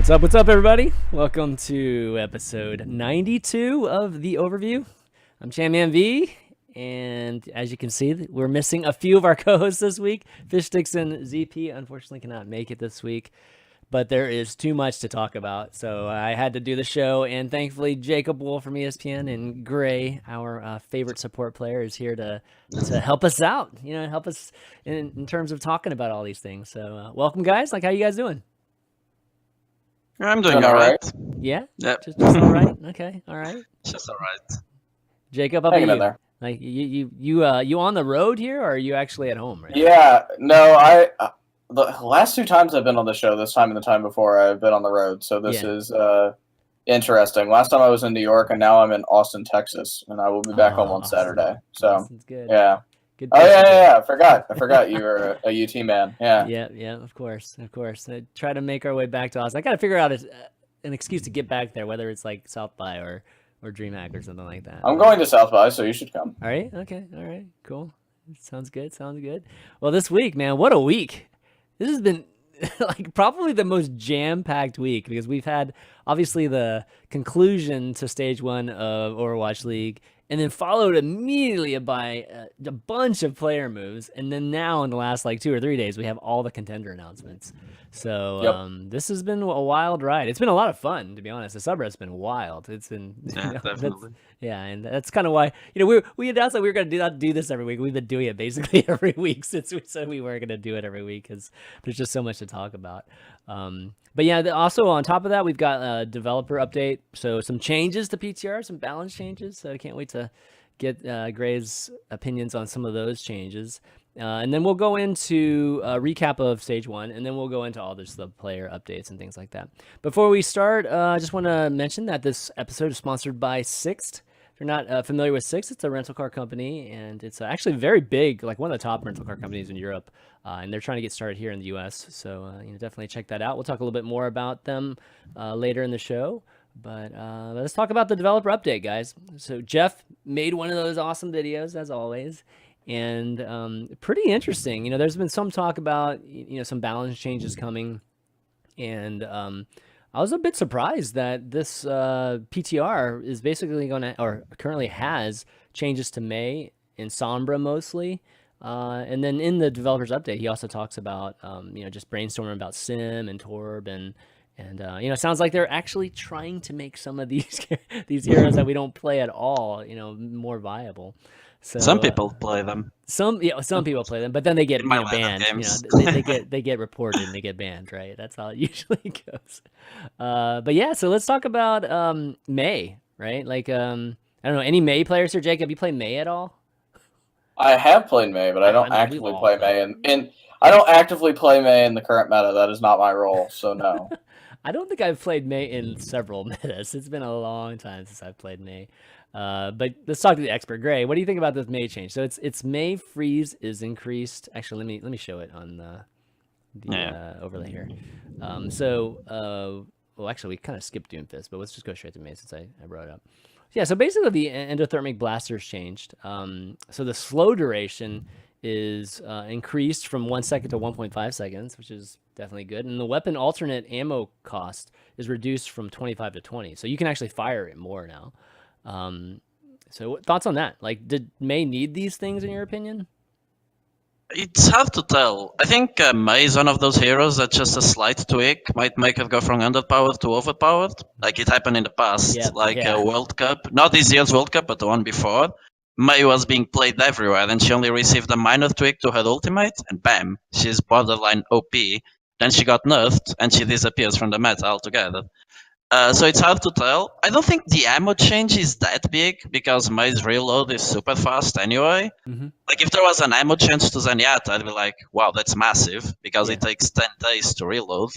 What's up, everybody? Welcome to episode 92 of the Overview. I'm ChanManV, and as you can see, we're missing a few of our co-hosts this week. Fishsticks and ZP unfortunately cannot make it this week, but there is too much to talk about, so I had to do the show, and thankfully Jacob Wool from ESPN and Greyy, our favorite support player, is here to help us out, help us in terms of talking about all these things. So welcome, guys. How you guys doing? I'm doing all right. Yeah? Yep. Just all right? Okay, all right. Just all right. Jacob, how about you? You on the road here, or are you actually at home? Right? Yeah, no, the last two times I've been on the show, this time and the time before, I've been on the road, so this is interesting. Last time I was in New York, and now I'm in Austin, Texas, and I will be back home on Saturday. So, Austin's good. Yeah. Good. Yeah. I forgot you were a UT man. Yeah. Yeah. Of course. I try to make our way back to Austin. I got to figure out an excuse to get back there, whether it's like South by or DreamHack or something like that. I'm going to South by, so you should come. All right. Okay. All right. Cool. Sounds good. Well, this week, man, what a week! This has been probably the most jam-packed week because we've had obviously the conclusion to stage 1 of Overwatch League, and then followed immediately by a bunch of player moves. And then now in the last 2 or 3 days, we have all the contender announcements. So this has been a wild ride. It's been a lot of fun, to be honest. The subreddit's been wild. It's been definitely. And that's kind of why we announced that we were going to do this every week. We've been doing it basically every week since we said we were going to do it every week because there's just so much to talk about. But yeah, also on top of that, we've got a developer update. So some changes to PTR, some balance changes. So I can't wait to get Grey's opinions on some of those changes. And then we'll go into a recap of stage 1, and then we'll go into all the player updates and things like that. Before we start, I just want to mention that this episode is sponsored by Sixt. If you're not familiar with Sixt, it's a rental car company, and it's actually very big, one of the top rental car companies in Europe, and they're trying to get started here in the U.S., so definitely check that out. We'll talk a little bit more about them later in the show, but let's talk about the developer update, guys. So Jeff made one of those awesome videos, as always, and pretty interesting. There's been some talk about some balance changes coming, and I was a bit surprised that this PTR is basically currently has changes to Mei and Sombra mostly. And then in the developers update, he also talks about, just brainstorming about Sim and Torb and it sounds like they're actually trying to make some of these heroes that we don't play at all, more viable. So, some people play them. Some people play them, but then they get banned. They get reported and they get banned, right? That's how it usually goes. But yeah, so let's talk about Mei, right? I don't know, any Mei players here, Jake? Have you played Mei at all? I have played Mei, but I don't actively play Mei, and I don't actively play Mei in the current meta. That is not my role, so no. I don't think I've played Mei in several metas. It's been a long time since I've played Mei. But let's talk to the expert. Greyy, what do you think about this Mei change? So it's Mei freeze is increased. Actually, let me show it on the overlay here. Well, actually, we kind of skipped Doomfist, but let's just go straight to Mei since I brought it up. Yeah, so basically the endothermic blasters changed. So the slow duration is increased from 1 second to 1.5 seconds, which is definitely good. And the weapon alternate ammo cost is reduced from 25 to 20. So you can actually fire it more now. So thoughts on that? Did Mei need these things in your opinion? It's hard to tell. I think Mei is one of those heroes that just a slight tweak might make it go from underpowered to overpowered. Like it happened in the past, a World Cup. Not this year's World Cup, but the one before. Mei was being played everywhere, and she only received a minor tweak to her ultimate, and bam, she's borderline OP. Then she got nerfed, and she disappears from the meta altogether. So it's hard to tell. I don't think the ammo change is that big because Mei's reload is super fast anyway. Mm-hmm. If there was an ammo change to Zenyatta, I'd be like, wow, that's massive because it takes 10 days to reload.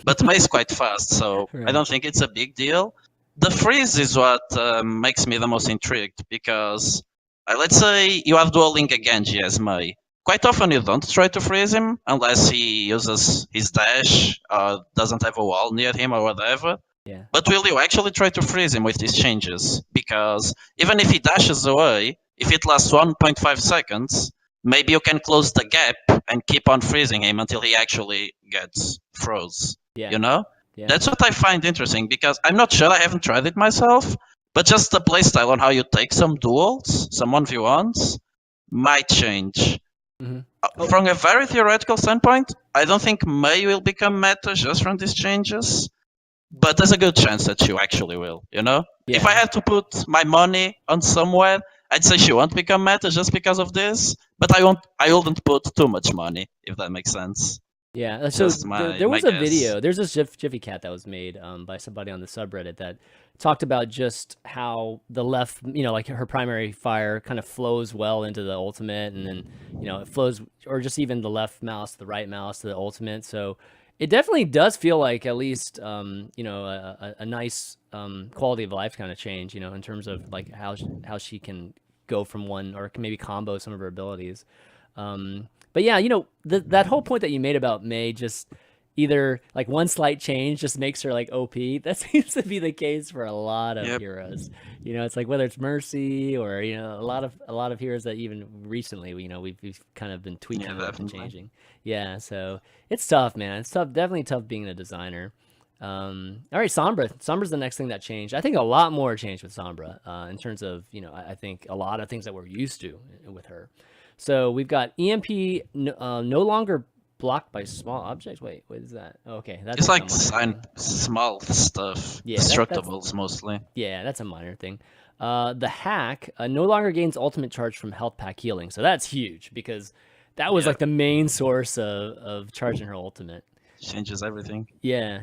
But Mei's quite fast, so right. I don't think it's a big deal. The freeze is what makes me the most intrigued because let's say you are dueling a Genji as Mei. Quite often you don't try to freeze him unless he uses his dash or doesn't have a wall near him or whatever. Yeah. But will you actually try to freeze him with these changes? Because even if he dashes away, if it lasts 1.5 seconds, maybe you can close the gap and keep on freezing him until he actually gets froze. Yeah. You know? That's what I find interesting, because I'm not sure, I haven't tried it myself, but just the playstyle on how you take some duels, some 1v1s, might change. From a very theoretical standpoint, I don't think Mei will become meta just from these changes, but there's a good chance that she actually will, you know? Yeah. If I had to put my money on somewhere, I'd say she won't become meta just because of this, but I wouldn't put too much money, if that makes sense. Yeah, so there was a video. There's this Jiffy Cat that was made by somebody on the subreddit that talked about just how the left, like her primary fire kind of flows well into the ultimate, and then, it flows, or just even the left mouse, the right mouse to the ultimate. So it definitely does feel like at least, a nice quality of life kind of change, in terms of like how she can go from one, or can maybe combo some of her abilities. But yeah, that whole point that you made about Mei, just either like one slight change just makes her like OP. That seems to be the case for a lot of heroes. It's like whether it's Mercy or a lot of heroes that even recently we've kind of been tweaking and changing. Yeah, so it's tough, man. It's tough. Definitely tough being a designer. All right, Sombra. Sombra's the next thing that changed. I think a lot more changed with Sombra in terms of I think a lot of things that we're used to with her. So we've got EMP no longer blocked by small objects. Wait, what is that? Oh, okay, that's it's like small stuff. Yeah, destructibles mostly. Yeah, that's a minor thing. The hack no longer gains ultimate charge from health pack healing. So that's huge, because that was like the main source of charging her ultimate. Changes everything. Yeah.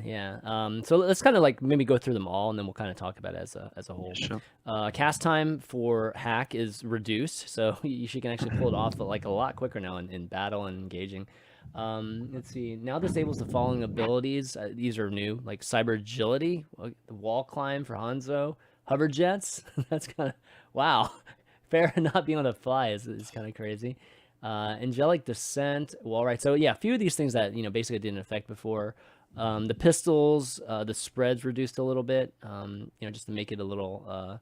So let's kind of like maybe go through them all, and then we'll kind of talk about it as a whole. Yeah, sure. Cast time for hack is reduced, so she can actually pull it off like a lot quicker now in battle and engaging. Let's see. Now disables the following abilities. These are new, like cyber agility, the wall climb for Hanzo, hover jets. That's kind of wow. Fair not being able to fly is kind of crazy. Angelic descent, wall right. So yeah, a few of these things that basically didn't affect before. The pistols, the spreads reduced a little bit, just to make it a little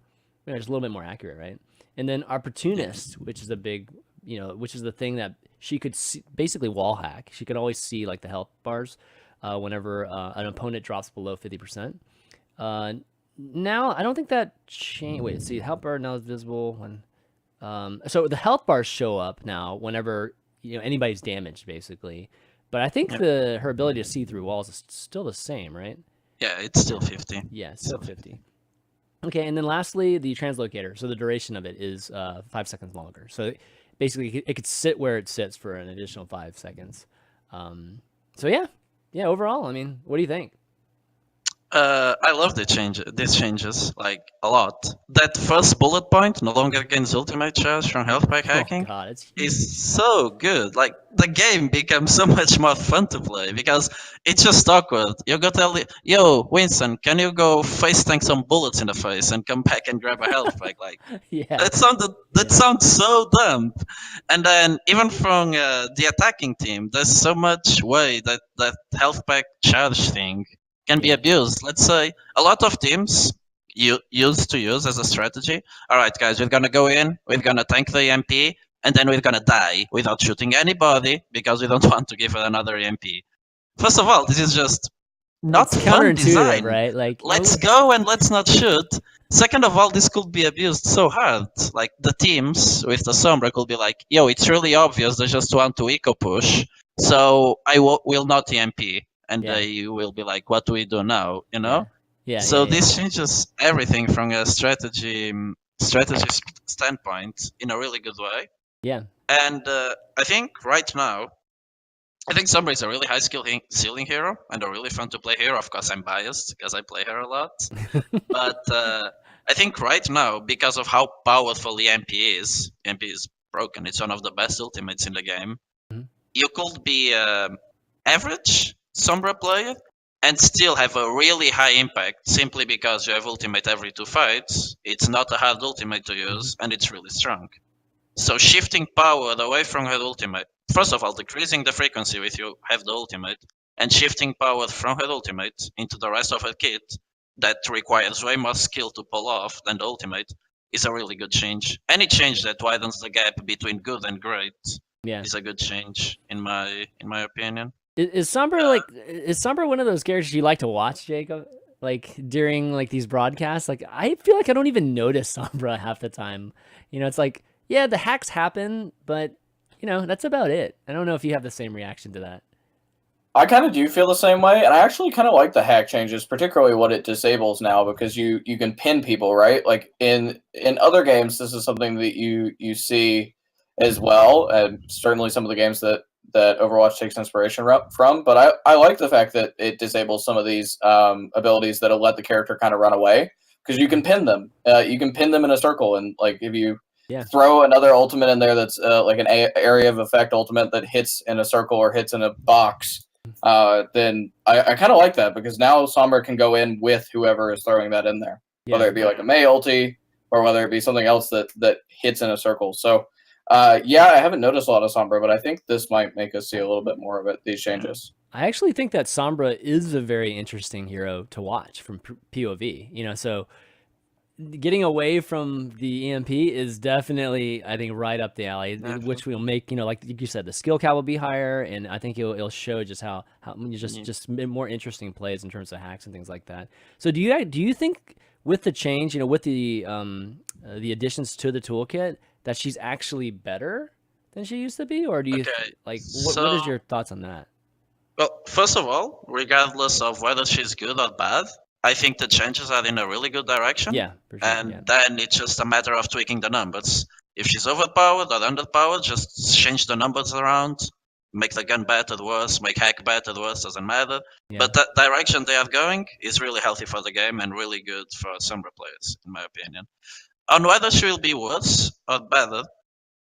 just a little bit more accurate, right? And then opportunist, which is a big, which is the thing that she could see, basically wall hack. She could always see like the health bars whenever an opponent drops below 50%. Now I don't think that changed. Wait, see, health bar now is visible when. So the health bars show up now whenever anybody's damaged, basically. But I think her ability to see through walls is still the same, right? Yeah, it's still 50. Yeah, it's still 50. Okay, and then lastly, the translocator. So the duration of it is 5 seconds longer. So basically, it could sit where it sits for an additional 5 seconds. So yeah, overall, I mean, what do you think? I love these changes, like, a lot. That first bullet point, no longer gains ultimate charge from health pack hacking, is so good. Like, the game becomes so much more fun to play, because it's just awkward. You go tell yo, Winston, can you go face tank some bullets in the face and come back and grab a health pack? Like, that sounds so dumb. And then, even from the attacking team, there's so much way that health pack charge thing can be abused. Let's say a lot of teams used to use as a strategy. All right, guys, we're gonna go in, we're gonna tank the EMP, and then we're gonna die without shooting anybody because we don't want to give her another EMP. First of all, this is just not fun design, right? Like, let's go and let's not shoot. Second of all, this could be abused so hard. Like, the teams with the Sombra could be like, yo, it's really obvious they just want to eco push, so I will not EMP. And they will be like, what do we do now? So this changes everything from a strategy standpoint in a really good way. Yeah. And I think right now, Sombra is a really high ceiling hero and a really fun to play hero. Of course, I'm biased because I play her a lot. But I think right now, because of how powerful EMP is broken. It's one of the best ultimates in the game. Mm-hmm. You could be average Sombra player and still have a really high impact simply because you have ultimate every 2 fights. It's not a hard ultimate to use, and it's really strong. So shifting power away from her ultimate, first of all, decreasing the frequency with you have the ultimate, and shifting power from her ultimate into the rest of her kit that requires way more skill to pull off than the ultimate is a really good change. Any change that widens the gap between good and great is a good change in my opinion. Is Sombra one of those characters you like to watch, Jacob? Like during like these broadcasts, like I feel like I don't even notice Sombra half the time. It's like, yeah, the hacks happen, but that's about it. I don't know if you have the same reaction to that. I kind of do feel the same way, and I actually kind of like the hack changes, particularly what it disables now, because you can pin people, right? Like in other games, this is something that you see as well, and certainly some of the games that Overwatch takes inspiration from. But I like the fact that it disables some of these abilities that'll let the character kind of run away, because you can pin them. You can pin them in a circle, and like if you throw another ultimate in there that's like an area of effect ultimate that hits in a circle or hits in a box. Then I kind of like that, because now Sombra can go in with whoever is throwing that in there, whether it be like a Mei ulti or whether it be something else that hits in a circle. So, yeah, I haven't noticed a lot of Sombra, but I think this might make us see a little bit more of it, these changes. I actually think that Sombra is a very interesting hero to watch from POV. So getting away from the EMP is definitely, I think, right up the alley, which will make, like you said, the skill cap will be higher, and I think it'll show just how just more interesting plays in terms of hacks and things like that. So do you think with the change, with the additions to the toolkit, that she's actually better than she used to be, or do you what is your thoughts on that? Well, first of all, regardless of whether she's good or bad, I think the changes are in a really good direction. Yeah, for sure, and then it's just a matter of tweaking the numbers. If she's overpowered or underpowered, just change the numbers around, make the gun better, worse, make hack better, worse, doesn't matter. Yeah. But the direction they are going is really healthy for the game and really good for Sombra players, in my opinion. On whether she will be worse or better,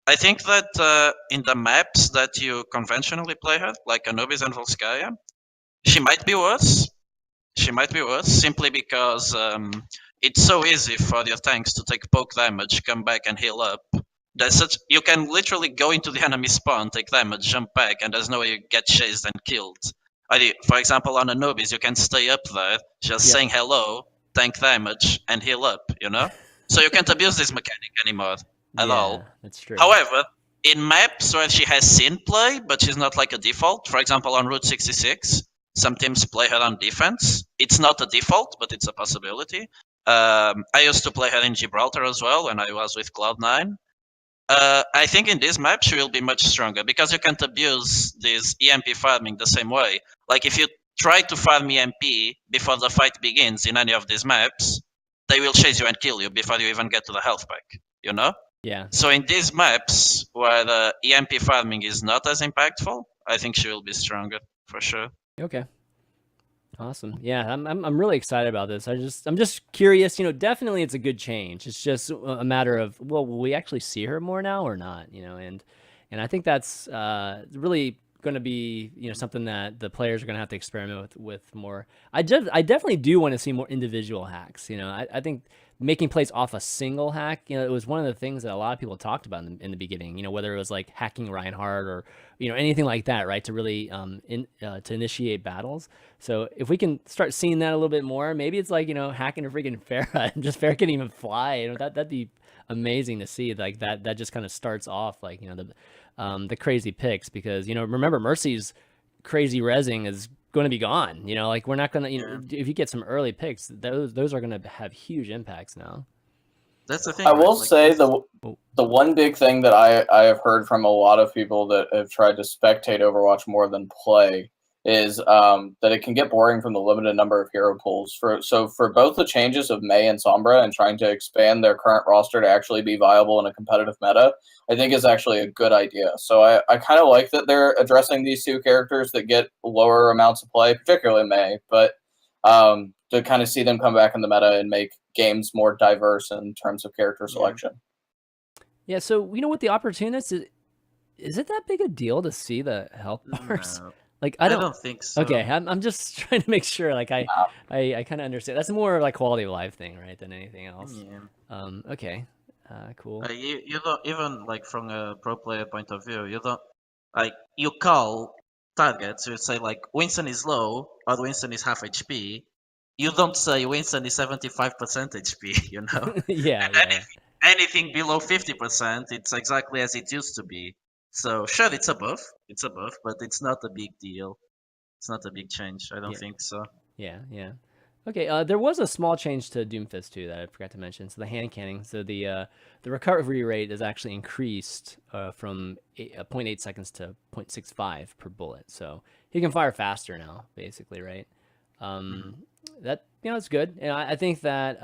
I think that in the maps that you conventionally play her, like Anubis and Volskaya, she might be worse. She might be worse simply because it's so easy for your tanks to take poke damage, come back and heal up. You can literally go into the enemy spawn, take damage, jump back, and there's no way you get chased and killed. For example, on Anubis, you can stay up there, just saying hello, tank damage, and heal up, So you can't abuse this mechanic anymore at all. That's true. However, in maps where she has seen play, but she's not like a default, for example, on Route 66, some teams play her on defense. It's not a default, but it's a possibility. I used to play her in Gibraltar as well when I was with Cloud9. I think in this map she will be much stronger because you can't abuse this EMP farming the same way. Like if you try to farm EMP before the fight begins in any of these maps, they will chase you and kill you before you even get to the health pack, Yeah. So in these maps where the EMP farming is not as impactful, I think she will be stronger for sure. Okay. Awesome. Yeah, I'm really excited about this. I'm just curious, definitely it's a good change. It's just a matter of, well, will we actually see her more now or not, and I think that's really going to be, something that the players are going to have to experiment with more. I definitely do want to see more individual hacks. I think making plays off a single hack, it was one of the things that a lot of people talked about in the beginning, whether it was like hacking Reinhardt or, anything like that, right? To really, to initiate battles. So if we can start seeing that a little bit more, maybe it's like, hacking a freaking Pharah and just Pharah can't even fly. That'd be amazing to see, like that just kind of starts off like, the crazy picks, because, remember Mercy's crazy rezzing is going to be gone. Like we're not going to, if you get some early picks, those are going to have huge impacts now. That's the thing. I will say the one big thing that I have heard from a lot of people that have tried to spectate Overwatch more than play is that it can get boring from the limited number of hero pools. So for both the changes of Mei and Sombra and trying to expand their current roster to actually be viable in a competitive meta, I think is actually a good idea. So I kind of like that they're addressing these two characters that get lower amounts of play, particularly Mei, but to kind of see them come back in the meta and make games more diverse in terms of character selection. Yeah, so with the opportunists, is it that big a deal to see the health bars? No. Like I don't think so. Okay, I'm just trying to make sure. Like I kind of understand. That's more like quality of life thing, right, than anything else. Yeah. Okay. Cool. You don't even, like, from a pro player point of view, you don't, like, you call targets. You say like Winston is low or Winston is half HP. You don't say Winston is 75% HP. Yeah. Anything below 50%, it's exactly as it used to be. So sure, it's above, but it's not a big deal. It's not a big change. I don't think so. Yeah. Okay, there was a small change to Doomfist too that I forgot to mention. So the hand cannon, so the recovery rate is actually increased from 0.8 seconds to 0.65 per bullet. So he can fire faster now, basically, right? That it's good, and I think that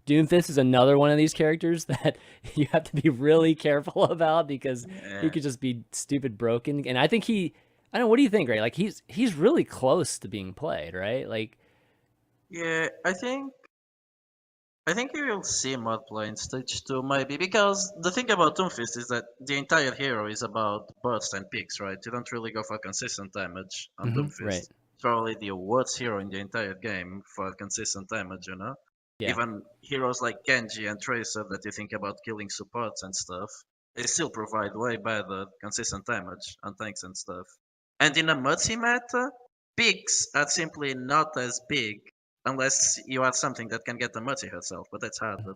Doomfist is another one of these characters that you have to be really careful about because he could just be stupid broken. And I think I don't know. What do you think, Greyy? Like he's really close to being played, right? Like. Yeah, I think you will see mod play in stage 2 maybe, because the thing about Doomfist is that the entire hero is about burst and picks, right? You don't really go for consistent damage on Doomfist. Right. It's probably the worst hero in the entire game for consistent damage, Yeah. Even heroes like Genji and Tracer that you think about killing supports and stuff, they still provide way better consistent damage on tanks and stuff. And in a Mercy meta, picks are simply not as big unless you are something that can get the Mercy herself, but that's harder.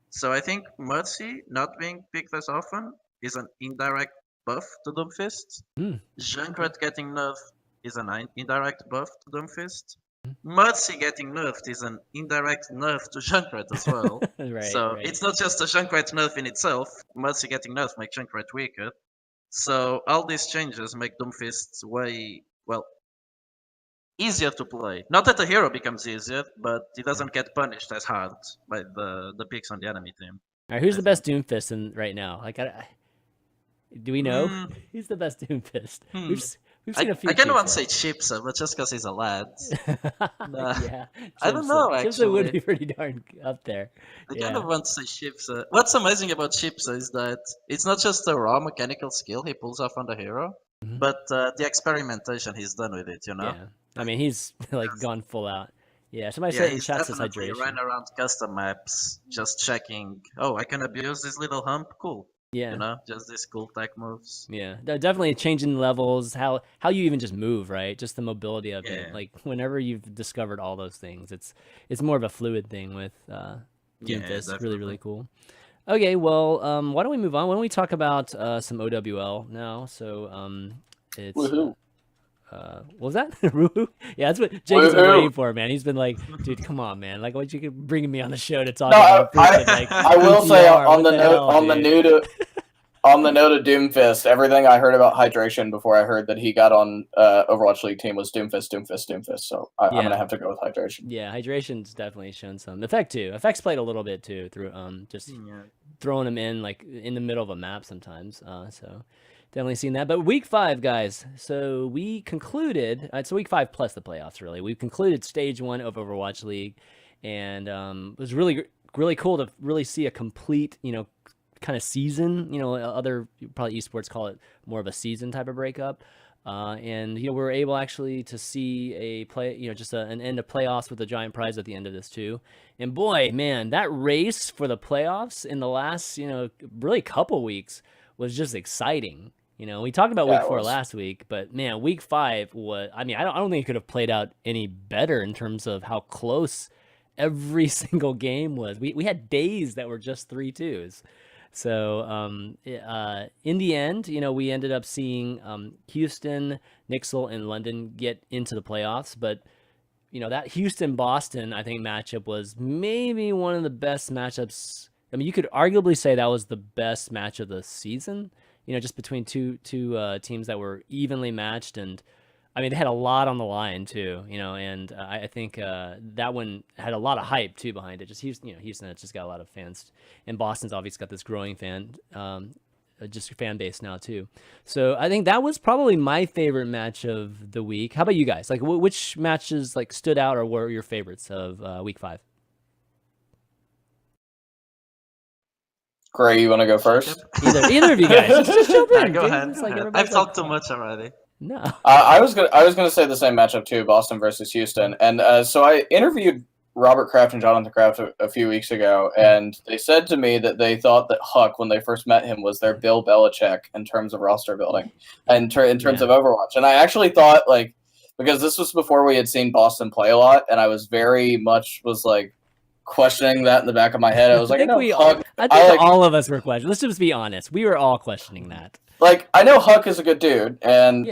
So I think Mercy not being picked as often is an indirect buff to Doomfist. Junkrat getting nerfed is an indirect buff to Doomfist. Mercy getting nerfed is an indirect nerf to Junkrat as well. Right. It's not just a Junkrat nerf in itself. Mercy getting nerfed makes Junkrat weaker. So all these changes make Doomfist way, easier to play. Not that the hero becomes easier, but he doesn't get punished as hard by the picks on the enemy team. All right, who's the best Doomfist right now? Like, do we know? Who's the best Doomfist? We've seen a few. I kind of want to say Chipsa, but just because he's a lad. Yeah, I don't know. Actually, Chipsa would be pretty darn up there. I kind of want to say Chipsa. What's amazing about Chipsa is that it's not just a raw mechanical skill he pulls off on the hero, but the experimentation he's done with it. Yeah. I mean, he's like gone full out. Yeah, somebody said in chat says hydration. Ran around custom maps, just checking. Oh, I can abuse this little hump. Cool. Yeah. Just these cool tech moves. Yeah, definitely changing levels, how you even just move, right? Just the mobility of it. Like whenever you've discovered all those things, it's more of a fluid thing with Doomfist. Really cool. Okay, well, why don't we move on? Why don't we talk about some OWL now? So it's. Woohoo. What was that? Yeah, that's what Jacob's been waiting for, man. He's been like, dude, come on, man. Like, what you bringing me on the show to talk about? I will say on the note of Doomfist, everything I heard about hydration before I heard that he got on Overwatch League team was Doomfist. So I'm gonna have to go with hydration. Yeah, hydration's definitely shown some effect too. Effects played a little bit too through just throwing him in like in the middle of a map sometimes. So. Definitely seen that. But week 5, guys. So we concluded. It's week 5 plus the playoffs, really. We concluded stage 1 of Overwatch League, and it was really cool to really see a complete, kind of season. Other probably esports call it more of a season type of breakup. And we were able actually to see a play, just an end of playoffs with a giant prize at the end of this too. And boy, man, that race for the playoffs in the last, really couple weeks was just exciting. We talked about week 4 last week, but man, week 5 was, I don't think it could have played out any better in terms of how close every single game was. We had days that were just 3-2s. So in the end, we ended up seeing Houston, NYXL, and London get into the playoffs. But, that Houston-Boston, I think, matchup was maybe one of the best matchups. I mean, you could arguably say that was the best match of the season, just between two teams that were evenly matched. And, I mean, they had a lot on the line, too, and I think that one had a lot of hype, too, behind it. Just Houston has just got a lot of fans. And Boston's obviously got this growing fan base now, too. So I think that was probably my favorite match of the week. How about you guys? Like, which matches, like, stood out or were your favorites of week 5? Greyy, you want to go first? Either of you guys. Just jump in. Go ahead. I've talked too much already. No. I was gonna say the same matchup too, Boston versus Houston, and so I interviewed Robert Kraft and Jonathan Kraft a few weeks ago, and they said to me that they thought that Huck, when they first met him, was their Bill Belichick in terms of roster building, and in terms of Overwatch. And I actually thought, like, because this was before we had seen Boston play a lot, and I was very much questioning that in the back of my head. I was like, I think all of us were questioning. Let's just be honest. We were all questioning that. Like, I know Huck is a good dude, and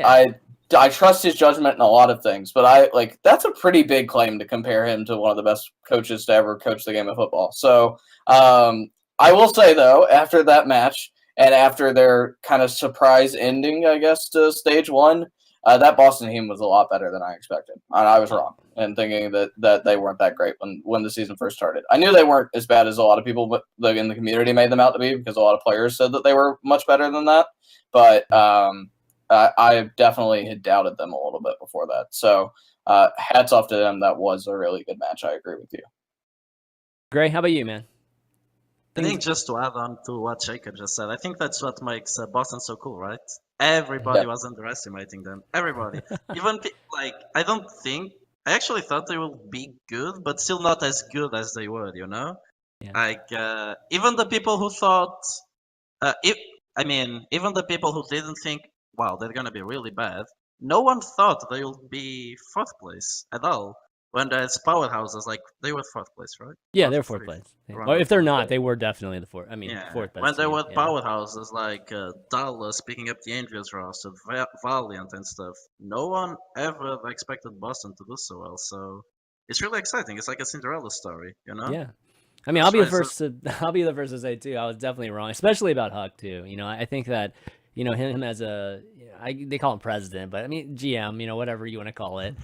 I trust his judgment in a lot of things, but that's a pretty big claim to compare him to one of the best coaches to ever coach the game of football. So I will say, though, after that match and after their kind of surprise ending, I guess, to stage one, that Boston team was a lot better than I expected. I was wrong in thinking that they weren't that great when the season first started. I knew they weren't as bad as a lot of people in the community made them out to be, because a lot of players said that they were much better than that. But I definitely had doubted them a little bit before that. So hats off to them. That was a really good match. I agree with you. Greyy, how about you, man? I think just to add on to what Jacob just said, I think that's what makes Boston so cool, right? Everybody was underestimating them. Everybody. Even, I actually thought they would be good, but still not as good as they were, you know? Yeah. Even the people who thought, even the people who didn't think, wow, they're going to be really bad, no one thought they would be fourth place at all. When there's powerhouses, like, they were fourth place, right? Yeah, they're fourth place. Or if they're not, they were definitely the fourth. Fourth best. When there were powerhouses like Dallas picking up the Angels roster, Valiant and stuff, no one ever expected Boston to do so well. So it's really exciting. It's like a Cinderella story, you know? Yeah. I'll be the first to say too, I was definitely wrong, especially about Huck too. I think that, him as they call him president, but GM, whatever you want to call it.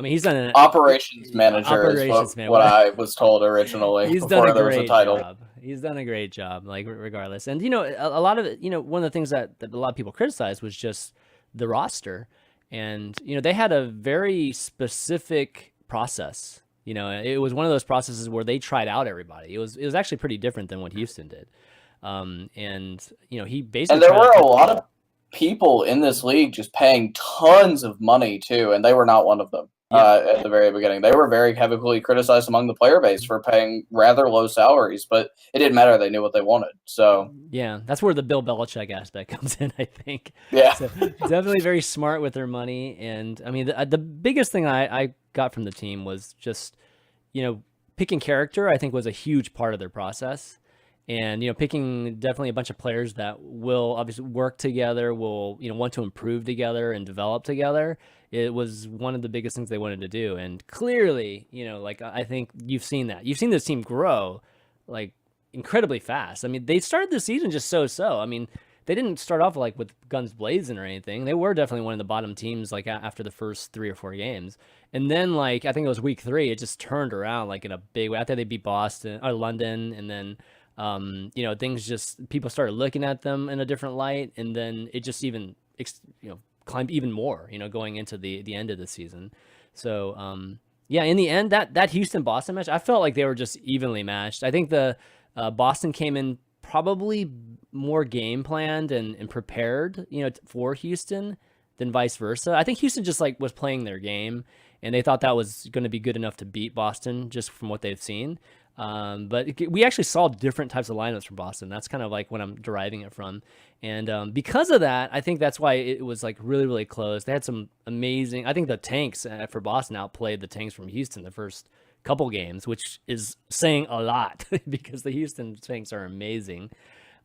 He's done an operations manager is what I was told originally. He's done a great job. He's done a great job, like, regardless. And, a lot of it, one of the things that a lot of people criticized was just the roster. And, they had a very specific process. It was one of those processes where they tried out everybody. It was actually pretty different than what Houston did. He basically, and there were a lot of people in this league just paying tons of money too, and they were not one of them. At the very beginning, they were very heavily criticized among the player base for paying rather low salaries, but it didn't matter. They knew what they wanted. So yeah, that's where the Bill Belichick aspect comes in, I think. Yeah, so definitely very smart with their money. And the biggest thing I got from the team was just, picking character. I think was a huge part of their process. And, picking definitely a bunch of players that will obviously work together, will, want to improve together and develop together. It was one of the biggest things they wanted to do. And clearly, I think you've seen that. You've seen this team grow, like, incredibly fast. They started the season just so-so. They didn't start off, like, with guns blazing or anything. They were definitely one of the bottom teams, like, after the first 3 or 4 games. And then, like, I think it was week 3, it just turned around, like, in a big way. After they beat Boston or London, and then things just, people started looking at them in a different light, and then it just even climbed even more, going into the end of the season. So in the end, that Houston Boston match, I felt like they were just evenly matched. I think the Boston came in probably more game planned and prepared, for Houston than vice versa. I think Houston just, like, was playing their game, and they thought that was going to be good enough to beat Boston just from what they've seen. But we actually saw different types of lineups from Boston. That's kind of like what I'm deriving it from. And because of that, I think that's why it was, like, really, really close. They had some amazing, I think the tanks for Boston outplayed the tanks from Houston the first couple games, which is saying a lot because the Houston tanks are amazing.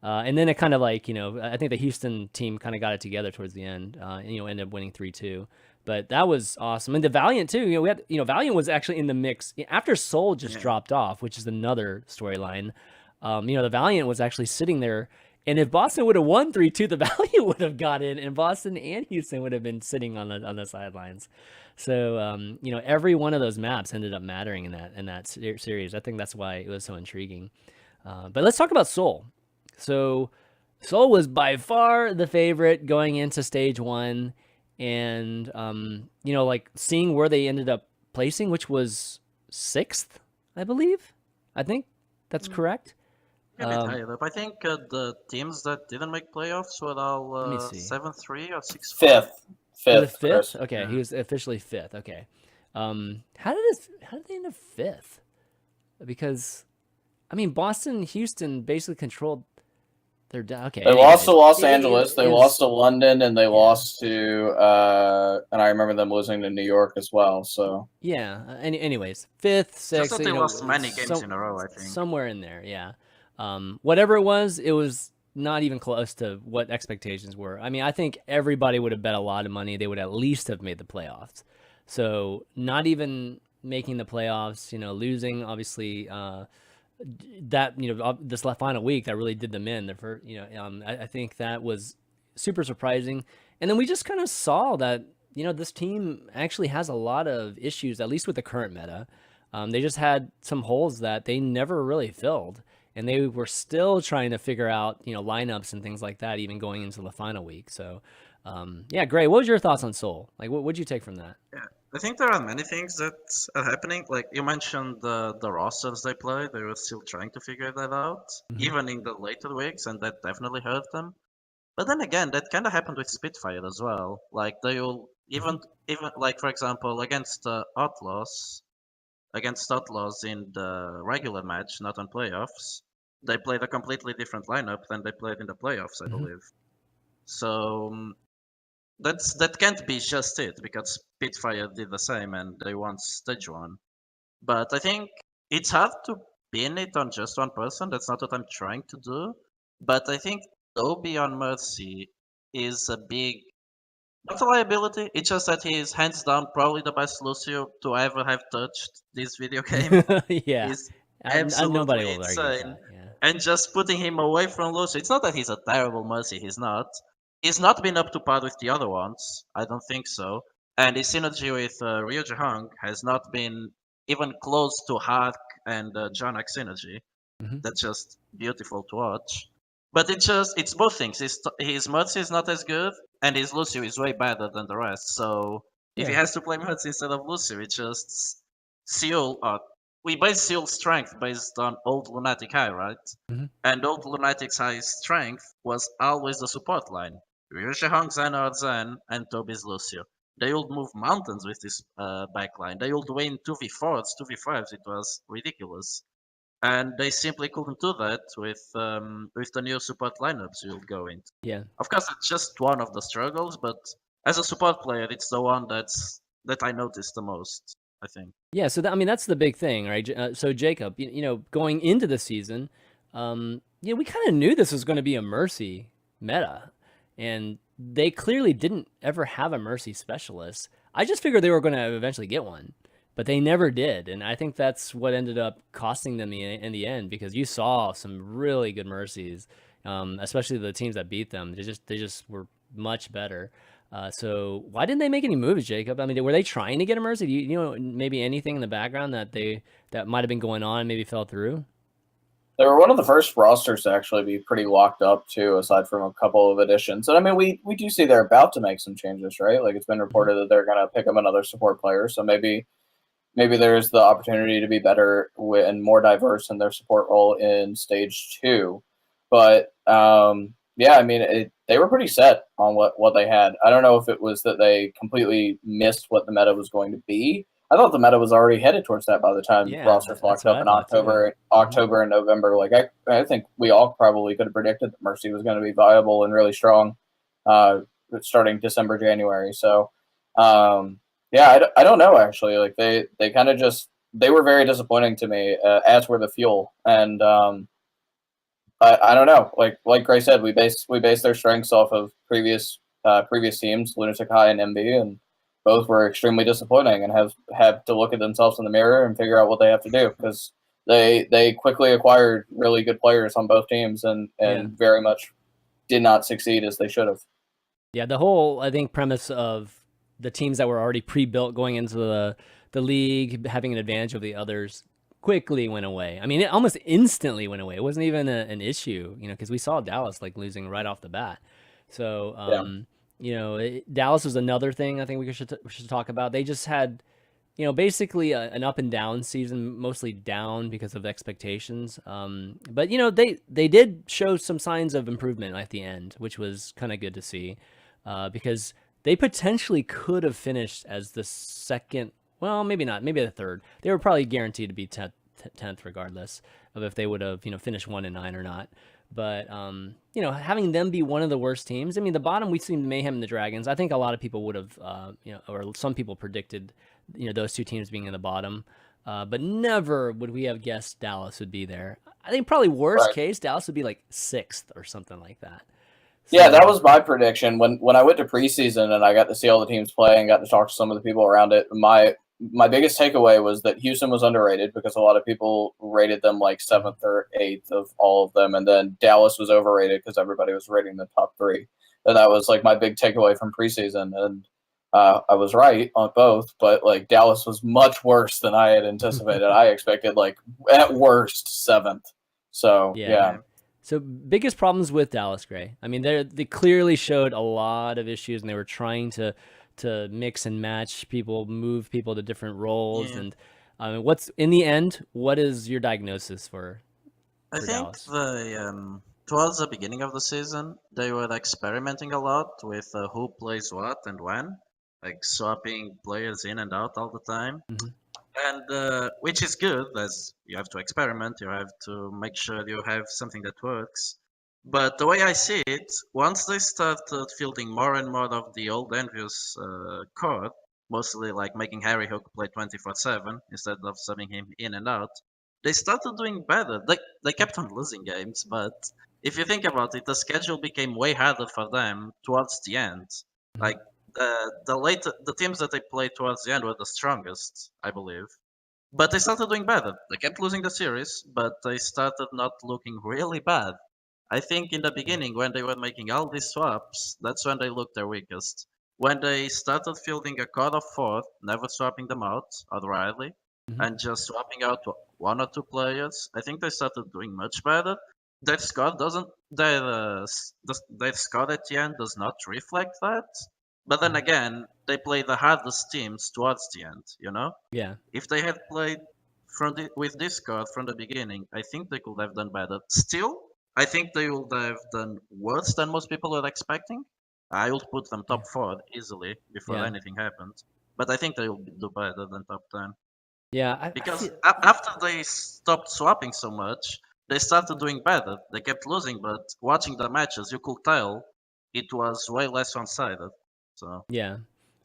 And then it kind of, like, I think the Houston team kind of got it together towards the end, ended up winning 3-2. But that was awesome. And the Valiant too, we had, Valiant was actually in the mix after Seoul just dropped off, which is another storyline. The Valiant was actually sitting there, and if Boston would have won 3-2, the Valiant would have got in, and Boston and Houston would have been sitting on the sidelines. So, every one of those maps ended up mattering in that series. I think that's why it was so intriguing. But let's talk about Seoul. So Seoul was by far the favorite going into stage 1. And, like, seeing where they ended up placing, which was 6th, I believe. I think that's correct. I think the teams that didn't make playoffs were all 7-3 or 6-4. Fifth. Fifth? Okay, yeah. He was officially 5th. Okay. How did they end up 5th? Because, Boston and Houston basically controlled. Okay. They lost to Los Angeles, they lost to London, and they lost to and I remember them losing to New York as well. So anyways, 5th, 6th. Just that they lost many games in a row, I think. Somewhere in there, yeah. Whatever it was not even close to what expectations were. I mean, I think everybody would have bet a lot of money they would at least have made the playoffs. So not even making the playoffs, losing obviously that this final week that really did them in. I think that was super surprising. And then we just kind of saw that this team actually has a lot of issues, at least with the current meta. They just had some holes that they never really filled, and they were still trying to figure out, lineups and things like that, even going into the final week. So, yeah, Grey, what was your thoughts on Seoul? Like, what'd you take from that? Yeah, I think there are many things that are happening. Like you mentioned the rosters they play, they were still trying to figure that out, even in the later weeks, and that definitely hurt them. But then again, that kind of happened with Spitfire as well. Like they will even like for example against Outlaws in the regular match, not on playoffs, they played a completely different lineup than they played in the playoffs, I believe. So that can't be just it, because Spitfire did the same and they won stage 1. But I think it's hard to pin it on just one person. That's not what I'm trying to do. But I think Toby on Mercy is a big, not a liability, it's just that he is hands down probably the best Lucio to ever have touched this video game. Yeah. He's absolutely nobody will argue with insane. that, yeah. And just putting him away from Lucio, it's not that he's a terrible Mercy, he's not. He's not been up to par with the other ones, I don't think so. And his synergy with Ryo Jahang has not been even close to Hark and Janak synergy. That's just beautiful to watch. But it's both things. His Mercy is not as good, and his Lucio is way better than the rest. So if he has to play Mercy instead of Lucio, it's just Seoul. We base Seoul's strength based on old Lunatic High, right? And old Lunatic's high strength was always the support line. Ryushihang, Zen, or Zen, and Toby's Lucio. They would move mountains with this backline. They would win 2v4s, 2v5s. It was ridiculous. And they simply couldn't do that with the new support lineups you'll go into. Yeah. Of course, it's just one of the struggles, but as a support player, it's the one that I noticed the most, I think. Yeah, so that's the big thing, right? So Jacob, going into the season, we kind of knew this was going to be a Mercy meta, and they clearly didn't ever have a Mercy specialist. I just figured they were going to eventually get one, but they never did, and I think that's what ended up costing them in the end, because you saw some really good Mercies, especially the teams that beat them. They just were much better. So why didn't they make any moves, Jacob? I mean, were they trying to get a Mercy? Do you know maybe anything in the background that might have been going on and maybe fell through? They were one of the first rosters to actually be pretty locked up too, aside from a couple of additions. And I mean, we do see they're about to make some changes, right? Like it's been reported that they're going to pick up another support player. So maybe there's the opportunity to be better and more diverse in their support role in stage 2. But yeah, I mean, they were pretty set on what they had. I don't know if it was that they completely missed what the meta was going to be. I thought the meta was already headed towards that by the time rosters locked up in October and November. Like I think we all probably could have predicted that Mercy was going to be viable and really strong starting December, January. So yeah, I don't know actually. Like they kind of they were very disappointing to me, as were the Fuel. And I don't know. Like Grey said, we base their strengths off of previous teams, Lunatic High and MB, and both were extremely disappointing and have to look at themselves in the mirror and figure out what they have to do, because they quickly acquired really good players on both teams and very much did not succeed as they should have. Yeah, the whole, I think, premise of the teams that were already pre-built going into the league, having an advantage of the others, quickly went away. I mean, it almost instantly went away. It wasn't even an issue, because we saw Dallas losing right off the bat. So, Dallas was another thing I think we should talk about. They just had, basically an up and down season, mostly down because of expectations. But they did show some signs of improvement at the end, which was kind of good to see, because they potentially could have finished as the second. Well, maybe not. Maybe the third. They were probably guaranteed to be 10th regardless of if they would have, finished 1-9 or not. But, having them be one of the worst teams. I mean, the bottom, we've seen Mayhem and the Dragons. I think a lot of people would have, or some people predicted, those two teams being in the bottom. But never would we have guessed Dallas would be there. I think probably worst case, Dallas would be like 6th or something like that. So, yeah, that was my prediction. When I went to preseason and I got to see all the teams play and got to talk to some of the people around it, my biggest takeaway was that Houston was underrated because a lot of people rated them like 7th or 8th of all of them, and then Dallas was overrated because everybody was rating the top 3. And that was like my big takeaway from preseason. And I was right on both, but like Dallas was much worse than I had anticipated. I expected like at worst 7th. So yeah. So biggest problems with Dallas, Greyy. I mean, they clearly showed a lot of issues, and they were trying to mix and match people, move people to different roles. And what's in the end? What is your diagnosis for Dallas? Towards the beginning of the season, they were experimenting a lot with who plays what and when, like swapping players in and out all the time. And which is good, as you have to experiment, you have to make sure you have something that works. But the way I see it, once they started fielding more and more of the old envious core, mostly like making Harry Hook play 24/7 instead of subbing him in and out, they started doing better. They kept on losing games, but if you think about it, the schedule became way harder for them towards the end. Like the teams that they played towards the end were the strongest, I believe. But they started doing better. They kept losing the series, but they started not looking really bad. I think in the beginning, when they were making all these swaps, that's when they looked their weakest. When they started fielding a core of 4, never swapping them out, or rarely, and just swapping out 1 or 2 players, I think they started doing much better. Their score doesn't. Their score at the end does not reflect that. But then again, they play the hardest teams towards the end, you know? Yeah. If they had played with this card from the beginning, I think they could have done better. Still, I think they would have done worse than most people were expecting. I would put them top 4 easily before anything happened. But I think they will do better than top 10. Yeah. Because after they stopped swapping so much, they started doing better. They kept losing, but watching the matches, you could tell it was way less one-sided. So yeah,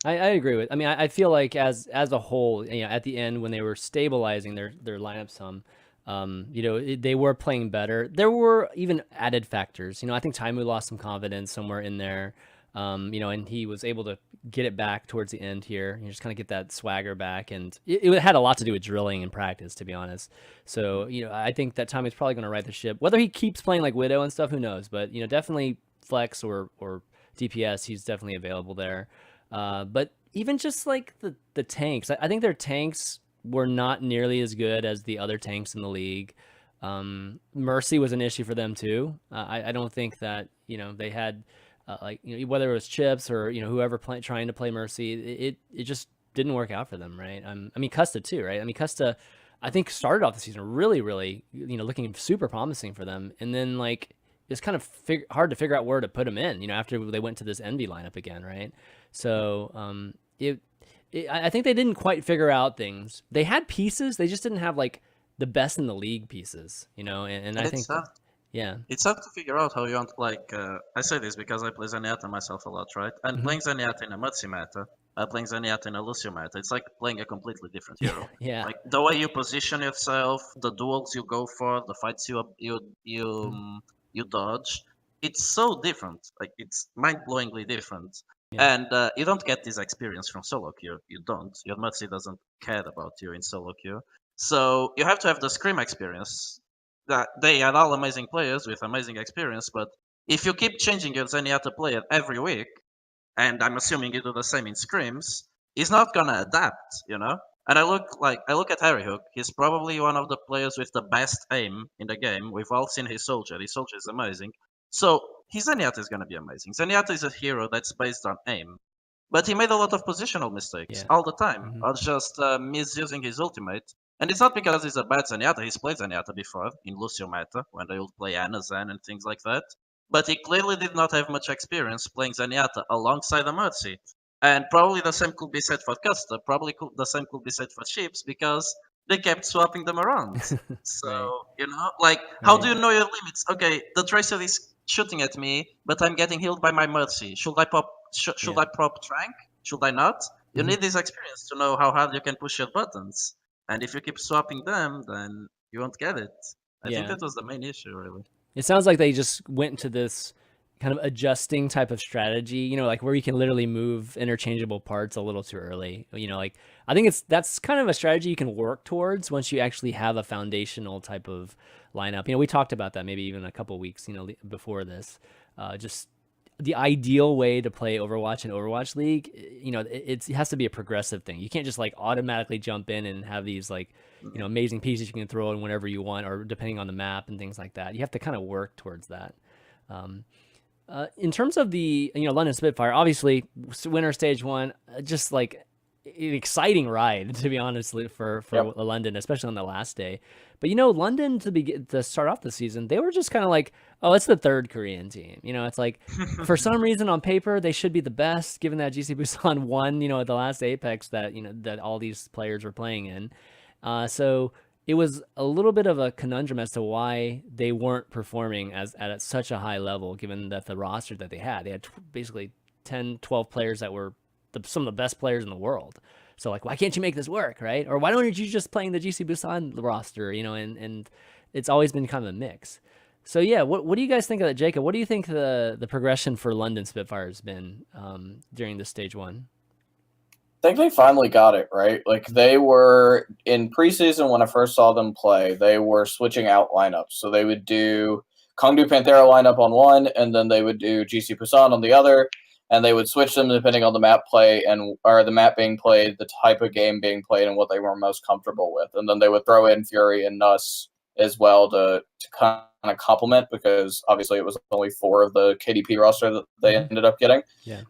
I agree with. I mean, I feel like as a whole, at the end when they were stabilizing their lineup some, they were playing better. There were even added factors. I think Taimu lost some confidence somewhere in there. And he was able to get it back towards the end here. Just kind of get that swagger back, and it had a lot to do with drilling and practice, to be honest. So I think that Taimu's probably going to right the ship. Whether he keeps playing like Widow and stuff, who knows? But definitely flex or DPS, he's definitely available there. But even just like the tanks, I think their tanks were not nearly as good as the other tanks in the league. Mercy was an issue for them too. I don't think that they had whether it was Chips or whoever trying to play Mercy, it just didn't work out for them, right? I mean Custa too, right? I mean Custa, I think started off the season really looking super promising for them, and then it's kind of hard to figure out where to put him in, after they went to this Envy lineup again, right? So I think they didn't quite figure out things. They had pieces, they just didn't have the best in the league pieces, and I think it's hard to figure out how you want. I say this because I play Zenyatta myself a lot, right? And playing Zenyatta in a Mercy meta, playing Zenyatta in a Lucio meta, it's like playing a completely different hero. Yeah. Like the way you position yourself, the duels you go for, the fights you dodge, it's so different. Like it's mind-blowingly different. And you don't get this experience from solo queue. You don't. Your Mercy doesn't care about you in solo queue. So you have to have the Scream experience. They are all amazing players with amazing experience, but if you keep changing your Zenyatta player every week, and I'm assuming you do the same in Screams, he's not gonna adapt, And I look at Harry Hook. He's probably one of the players with the best aim in the game. We've all seen his Soldier. His Soldier is amazing. So his Zenyatta is gonna be amazing. Zenyatta is a hero that's based on aim, but he made a lot of positional mistakes all the time, or just misusing his ultimate. And it's not because he's a bad Zenyatta. He's played Zenyatta before in Lucio meta when they would play Ana Zen and things like that. But he clearly did not have much experience playing Zenyatta alongside a Mercy. And probably the same could be said for Custa. The same could be said for Chips because they kept swapping them around. So, how do you know your limits? Okay, the Tracer is shooting at me, but I'm getting healed by my Mercy. Should I prop Trank? Should I not? You need this experience to know how hard you can push your buttons. And if you keep swapping them, then you won't get it. I think that was the main issue, really. It sounds like they just went into this kind of adjusting type of strategy, you know, like where you can literally move interchangeable parts a little too early. You know, like I think that's kind of a strategy you can work towards once you actually have a foundational type of lineup. You know, we talked about that maybe even a couple weeks, you know, before this. Just the ideal way to play Overwatch and Overwatch League, you know, it has to be a progressive thing. You can't just like automatically jump in and have these like, you know, amazing pieces you can throw in whenever you want, or depending on the map and things like that. You have to kind of work towards that. In terms of the, you know, London Spitfire, obviously winner stage 1, just like an exciting ride, to be honest, for London, especially on the last day. But, you know, London to start off the season, they were just kind of like, oh, it's the 3rd Korean team. You know, it's like for some reason on paper, they should be the best, given that GC Busan won, you know, at the last Apex that, you know, that all these players were playing in. So it was a little bit of a conundrum as to why they weren't performing at such a high level, given that the roster that they had basically 10, 12 players that were some of the best players in the world. So like, why can't you make this work, right? Or why don't you just playing the GC Busan roster, you know? And it's always been kind of a mix. So yeah, what do you guys think of that, Jacob? What do you think the progression for London Spitfire has been during this stage 1? I think they finally got it, right? Like they were in preseason when I first saw them play, they were switching out lineups. So they would do Kongdu Panthera lineup on one, and then they would do GC Busan on the other, and they would switch them depending on the map play or the map being played, the type of game being played, and what they were most comfortable with. And then they would throw in Fury and Nuss as well to kind of complement, because obviously it was only 4 of the KDP roster that they ended up getting. Yeah.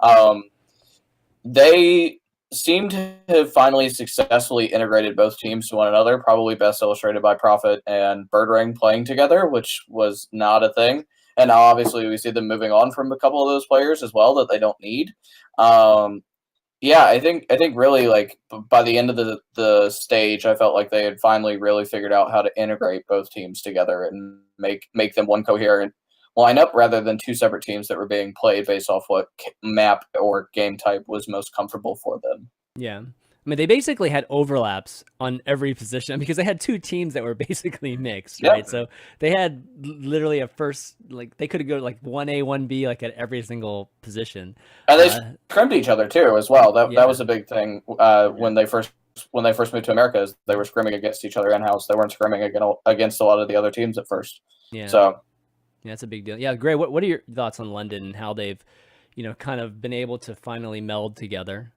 They seem to have finally successfully integrated both teams to one another, probably best illustrated by Prophet and Birdring playing together, which was not a thing. And now obviously we see them moving on from a couple of those players as well that they don't need. Yeah, I think really, like, by the end of the stage, I felt like they had finally really figured out how to integrate both teams together and make them one coherent lineup rather than 2 separate teams that were being played based off what map or game type was most comfortable for them. Yeah. I mean, they basically had overlaps on every position because they had 2 teams that were basically mixed, right? Yep. So they had literally a first, like, they could go like 1A, 1B, like at every single position. And they scrimped each other too, as well. That was a big thing when they first moved to America. Is they were scrimming against each other in house. They weren't scrimming against a lot of the other teams at first. Yeah. So yeah, that's a big deal. Yeah, Greyy, what are your thoughts on London and how they've, you know, kind of been able to finally meld together?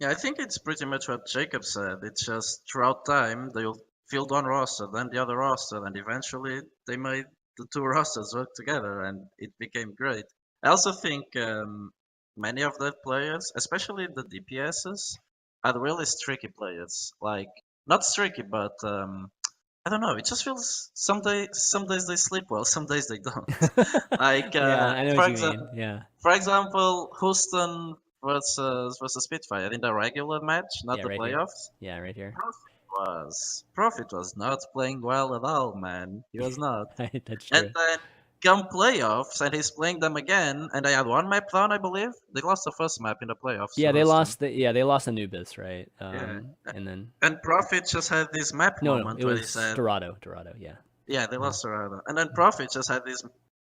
Yeah, I think it's pretty much what Jacob said. It's just throughout time, they'll field one roster, then the other roster, and eventually they made the 2 rosters work together, and it became great. I also think many of the players, especially the DPSs, are really streaky players. Like, not streaky, but I don't know. It just feels some days they sleep well, some days they don't. Like, yeah, I know what you mean. Yeah. For example, Houston versus Spitfire in the regular match, not the playoffs. Here. Yeah, right here. Prophet was not playing well at all, man. He was not. That's true. And then come playoffs, and he's playing them again, and they had 1 map down, I believe. They lost the first map in the playoffs. Yeah, they lost Anubis, right? And Prophet just had this map moment it where was he said Dorado, yeah. Yeah, they lost Dorado. And then Prophet just had this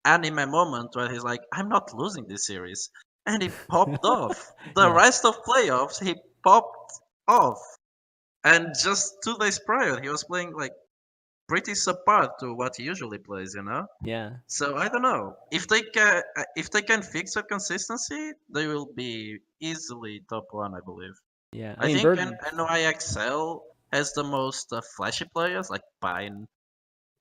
anime moment where he's like, I'm not losing this series. And he popped off. The rest of playoffs, he popped off. And just 2 days prior, he was playing like pretty subpar to what he usually plays, you know? Yeah. So I don't know. If they can fix that consistency, they will be easily top 1, I believe. Yeah. I think NYXL has the most flashy players, like Pine.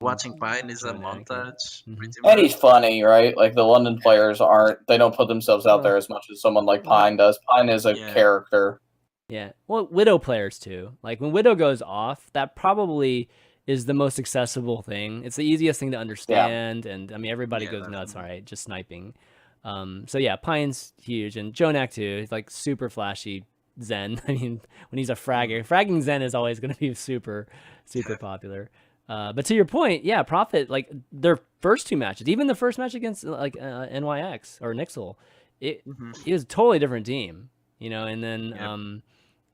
Watching Pine is a montage. And he's funny, right? Like the London players they don't put themselves out there as much as someone like Pine does. Pine is a character. Yeah. Well, Widow players too. Like when Widow goes off, that probably is the most accessible thing. It's the easiest thing to understand. Yeah. And I mean, everybody goes nuts, all right, just sniping. So yeah, Pine's huge. And Jonak too. He's like super flashy Zen. I mean, when he's a fragger, fragging Zen is always going to be super, super popular. But to your point, yeah, Prophet, like their first 2 matches, even the first match against like NYX or NYXL, it was a totally different team, you know. And then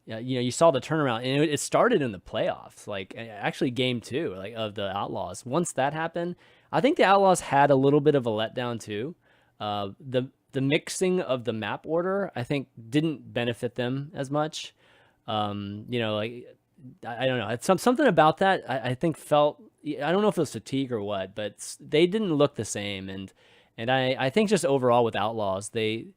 you saw the turnaround, and it started in the playoffs, like actually game 2, like of the Outlaws. Once that happened, I think the Outlaws had a little bit of a letdown too. The mixing of the map order, I think, didn't benefit them as much. Like I don't know, it's something about that. I think felt, I don't know if it was fatigue or what, but they didn't look the same, and I think just overall with Outlaws, they,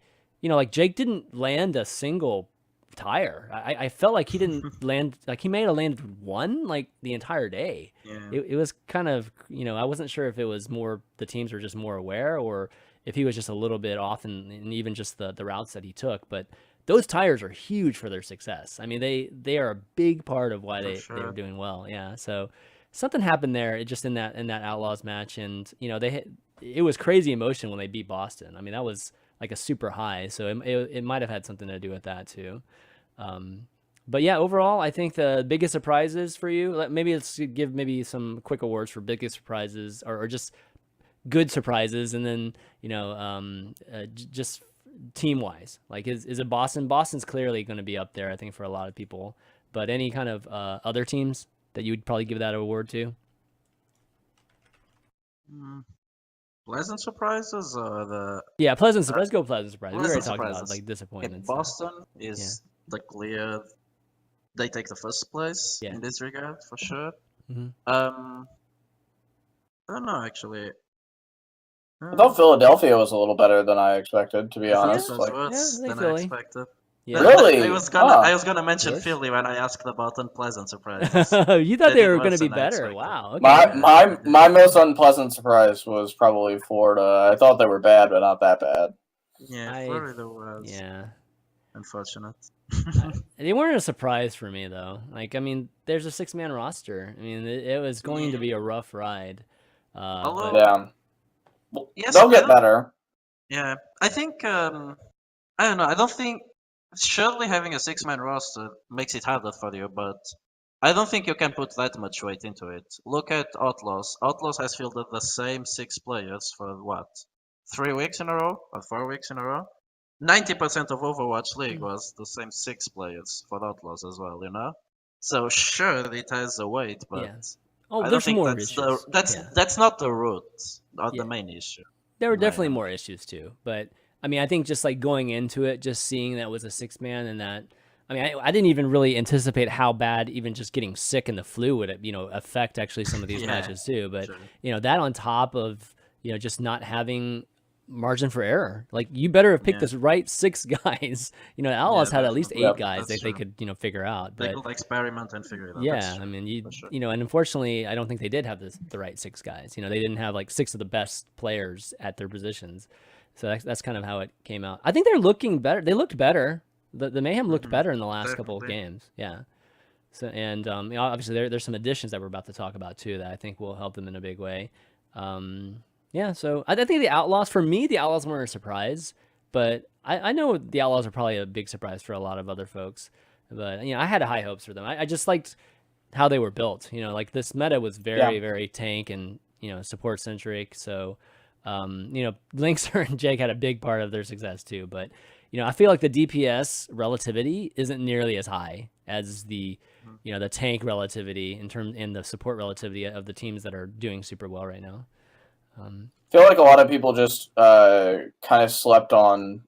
like Jake didn't land a single tire. I felt like he didn't land, like he may have landed one like the entire day. Yeah. It was kind of, I wasn't sure if it was more the teams were just more aware, or if he was just a little bit off and even just the routes that he took. But those tires are huge for their success. I mean, they are a big part of why they were doing well. Yeah. So something happened there just in that Outlaws match, and it was crazy emotion when they beat Boston. I mean, that was like a super high. So it might have had something to do with that too. But yeah, overall, I think the biggest surprises for you, maybe let's give maybe some quick awards for biggest surprises, or just good surprises. And then, just team wise, like is it Boston? Boston's clearly going to be up there, I think, for a lot of people, but any kind of other teams that you would probably give that award to? Pleasant surprises, or pleasant surprise. Let's go pleasant surprise. We already talked surprises. about like disappointments. Boston is the clear. They take the first place in this regard for sure. Mm-hmm. I don't know, actually. I thought Philadelphia was a little better than I expected, to be honest. Worse than I expected. Yeah. Really? I was gonna mention Philly when I asked about unpleasant surprises. You thought they were gonna be better? Wow. Okay. My most unpleasant surprise was probably Florida. I thought they were bad, but not that bad. Yeah, Florida was. Yeah. Unfortunate. They weren't a surprise for me though. Like, I mean, there's a 6-man roster. I mean, it was going to be a rough ride. They'll Yes, get better. Yeah, I think. I don't know. I don't think. Surely having a 6-man roster makes it harder for you, but I don't think you can put that much weight into it. Look at Outlaws. Outlaws has fielded the same 6 players for what? 3 weeks in a row? Or 4 weeks in a row? 90% of Overwatch League was the same 6 players for Outlaws as well, So sure, it has a weight, but I don't think that's not the root or the main issue. There were definitely more issues too, but I mean, I think just like going into it, just seeing that it was a 6-man, and that, I mean, I didn't even really anticipate how bad even just getting sick in the flu would, affect actually some of these matches too. But, that on top of, just not having margin for error, like you better have picked this right 6 guys. Outlaws had at least 8 guys that they could, figure out. But they could experiment and figure it out. Yeah, I mean, and unfortunately, I don't think they did have the right 6 guys. They didn't have like 6 of the best players at their positions. So that's kind of how it came out. I think they're looking better. They looked better. The Mayhem looked better in the last couple of games. Yeah. So, and obviously there's some additions that we're about to talk about too that I think will help them in a big way. So I think the Outlaws, for me, the Outlaws weren't a surprise, but I know the Outlaws are probably a big surprise for a lot of other folks. But I had high hopes for them. I just liked how they were built. Like this meta was very very tank and support centric. So. Linkster and Jake had a big part of their success too, but I feel like the DPS relativity isn't nearly as high as the the tank relativity in the support relativity of the teams that are doing super well right now. I feel like a lot of people just kind of slept on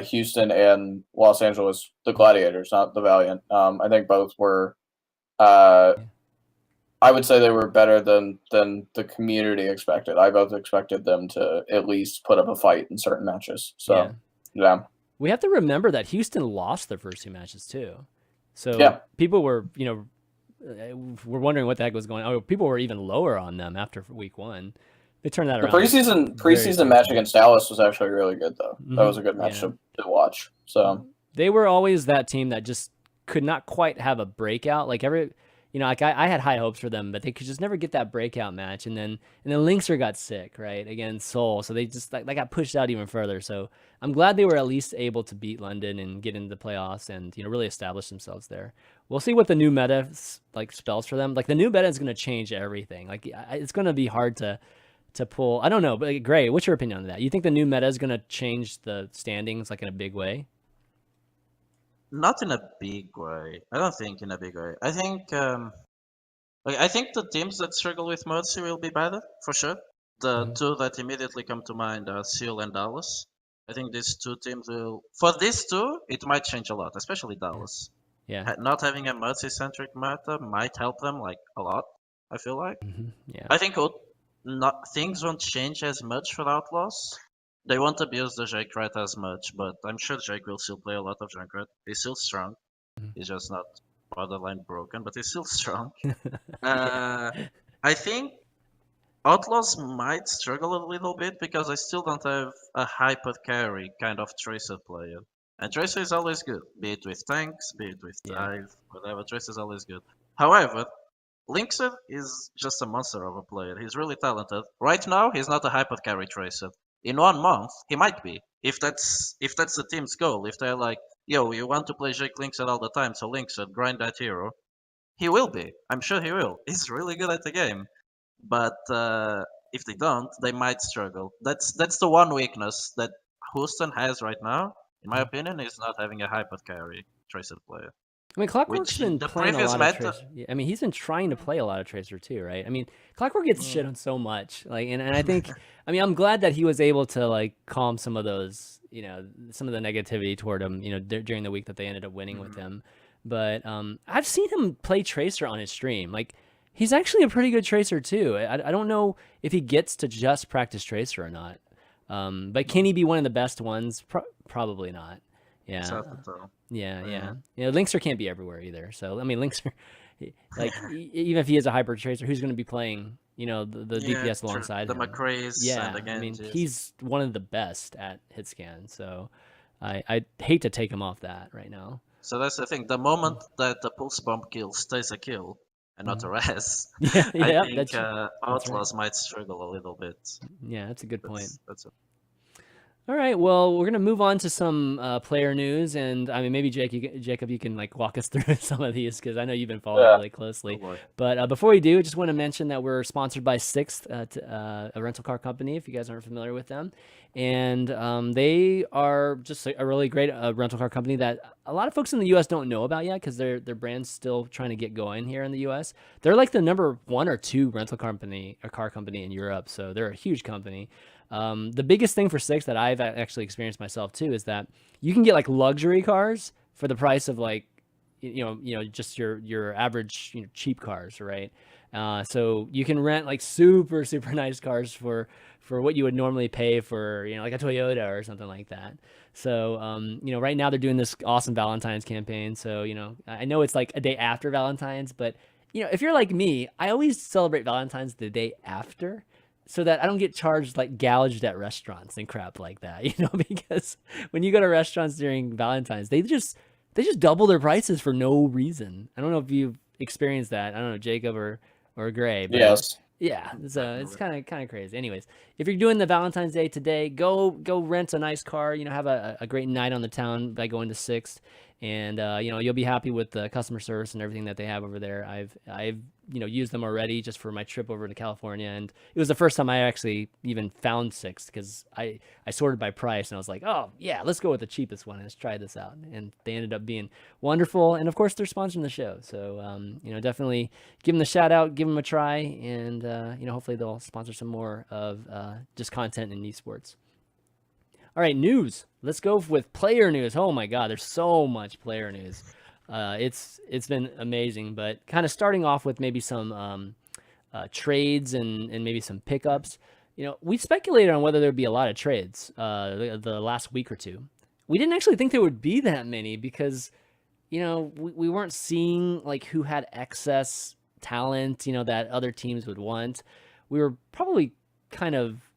Houston and Los Angeles, the Gladiators, not the Valiant. I think both were. I would say they were better than the community expected. I both expected them to at least put up a fight in certain matches. So, yeah. We have to remember that Houston lost their first 2 matches too. So people were, were wondering what the heck was going on. Oh, people were even lower on them after week 1. They turned that around. The preseason match against Dallas was actually really good though. That was a good match to watch. So they were always that team that just could not quite have a breakout. Like I had high hopes for them, but they could just never get that breakout match. And then Linkster got sick, right, against Seoul. So they just they got pushed out even further. So I'm glad they were at least able to beat London and get into the playoffs and really establish themselves there. We'll see what the new meta spells for them. Like the new meta is going to change everything. Like it's going to be hard to pull. I don't know, but Greyy, what's your opinion on that? You think the new meta is going to change the standings in a big way? Not in a big way. I don't think in a big way. I think I think the teams that struggle with Mercy will be better for sure. The two that immediately come to mind are Seoul and Dallas. I think these two teams will. For these two, it might change a lot, especially Dallas. Yeah. Not having a Mercy centric meta might help them like a lot. I feel like. Yeah. I think things won't change as much for Outlaws. They won't abuse the Junkrat as much, but I'm sure Jake will still play a lot of Junkrat. He's still strong. He's just not borderline broken, but he's still strong. I think Outlaws might struggle a little bit because I still don't have a hyper carry kind of Tracer player. And Tracer is always good, be it with tanks, be it with dive, whatever. Tracer is always good. However, Linkser is just a monster of a player. He's really talented. Right now, he's not a hyper carry Tracer. In 1 month, he might be. If that's the team's goal, if they're like, yo, you want to play Jake Linkser all the time, so Linkser, grind that hero. He will be. I'm sure he will. He's really good at the game. But if they don't, they might struggle. That's the one weakness that Houston has right now, in my opinion, is not having a hyper carry Tracer player. I mean, Clockwork's been playing a lot of Tracer. I mean, he's been trying to play a lot of Tracer too, right? I mean, Clockwork gets shit on so much, like, and I think, I mean, I'm glad that he was able to like calm some of those, you know, some of the negativity toward him, you know, during the week that they ended up winning with him. But I've seen him play Tracer on his stream. Like, he's actually a pretty good Tracer too. I don't know if he gets to just practice Tracer or not. But can he be one of the best ones? Probably not. Yeah. Yeah. You know, Linkser can't be everywhere either. So I mean, Linkser, like even if he is a hyper Tracer, who's going to be playing? You know, the DPS alongside the him. McCrae's. Yeah, I mean, he's one of the best at hit scan. So I hate to take him off that right now. So that's the thing. The moment that the pulse bomb kill stays a kill and not a res, I think Outlaws might struggle a little bit. Yeah, that's a good point. That's it. All right, well, we're gonna move on to some player news, and I mean, maybe Jacob, you can like walk us through some of these because I know you've been following really closely. But before we do, I just want to mention that we're sponsored by Sixt, a rental car company. If you guys aren't familiar with them, and they are just a really great rental car company that a lot of folks in the U.S. don't know about yet because their brand's still trying to get going here in the U.S. They're like the number 1 or 2 rental company or car company in Europe, so they're a huge company. The biggest thing for Sixt that I've actually experienced myself too is that you can get like luxury cars for the price of like, you know, just your average, cheap cars, right? So you can rent like super nice cars for what you would normally pay for, like a Toyota or something like that. So, right now they're doing this awesome Valentine's campaign. So, I know it's like a day after Valentine's, but if you're like me, I always celebrate Valentine's the day after, so that I don't get charged like gouged at restaurants and crap like that, because when you go to restaurants during Valentine's, they just double their prices for no reason. I don't know if you've experienced that. I don't know, Jacob or Greyy. But yes. Yeah, so it's kind of crazy. Anyways, if you're doing the Valentine's Day today, go rent a nice car. Have a great night on the town by going to Sixt, and you'll be happy with the customer service and everything that they have over there. I've used them already just for my trip over to California, and it was the first time I actually even found Sixt because I sorted by price and I was like, oh yeah, let's go with the cheapest one and let's try this out. And they ended up being wonderful, and of course they're sponsoring the show, so definitely give them the shout out, give them a try, and hopefully they'll sponsor some more of just content in esports. All right, news. Let's go with player news. Oh my God, there's so much player news. It's been amazing, but kind of starting off with maybe some trades and maybe some pickups. We speculated on whether there'd be a lot of trades the last week or two. We didn't actually think there would be that many because we weren't seeing like who had excess talent that other teams would want. We were probably kind of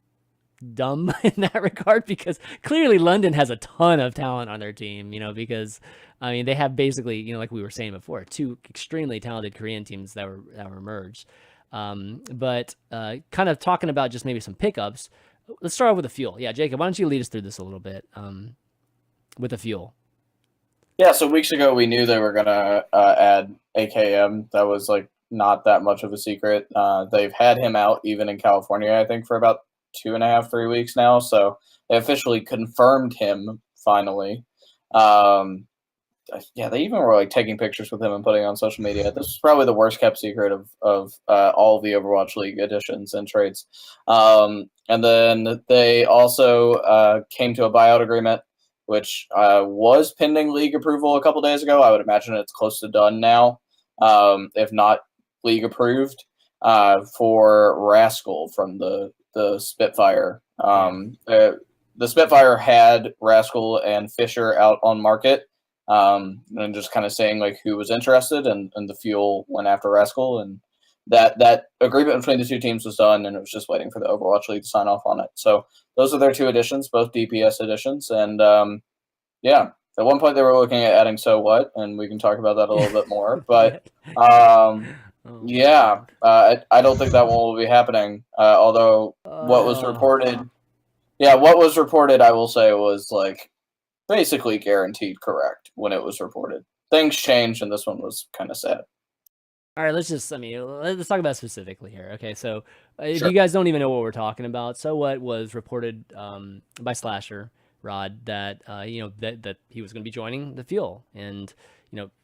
dumb in that regard because clearly London has a ton of talent on their team, because I mean they have basically, like we were saying before, 2 extremely talented Korean teams that were merged. But kind of talking about just maybe some pickups, let's start off with the fuel. Yeah, Jacob, why don't you lead us through this a little bit with the fuel? Yeah, so weeks ago we knew they were gonna add AKM. That was like not that much of a secret. They've had him out even in California, I think, for about 2.5, 3 weeks now. So they officially confirmed him finally. yeah, they even were like taking pictures with him and putting it on social media. This is probably the worst kept secret of all of the Overwatch League editions and trades. And then they also came to a buyout agreement, which was pending league approval a couple days ago. I would imagine it's close to done now, if not league approved, for Rascal from the Spitfire. The Spitfire had Rascal and Fissure out on market. And just kind of saying like who was interested, and the Fuel went after Rascal, and that agreement between the two teams was done, and it was just waiting for the Overwatch League to sign off on it. So those are their two additions, both DPS additions, and yeah, at one point they were looking at adding SoWhat, and we can talk about that a little bit more, but yeah, I don't think that one will be happening. Although what was reported, I will say was like basically guaranteed correct when it was reported. Things changed, and this one was kind of sad. All right, let's talk about it specifically here. Okay, so if you guys don't even know what we're talking about, SoWhat was reported by Slasher Rod that that he was going to be joining the Fuel, and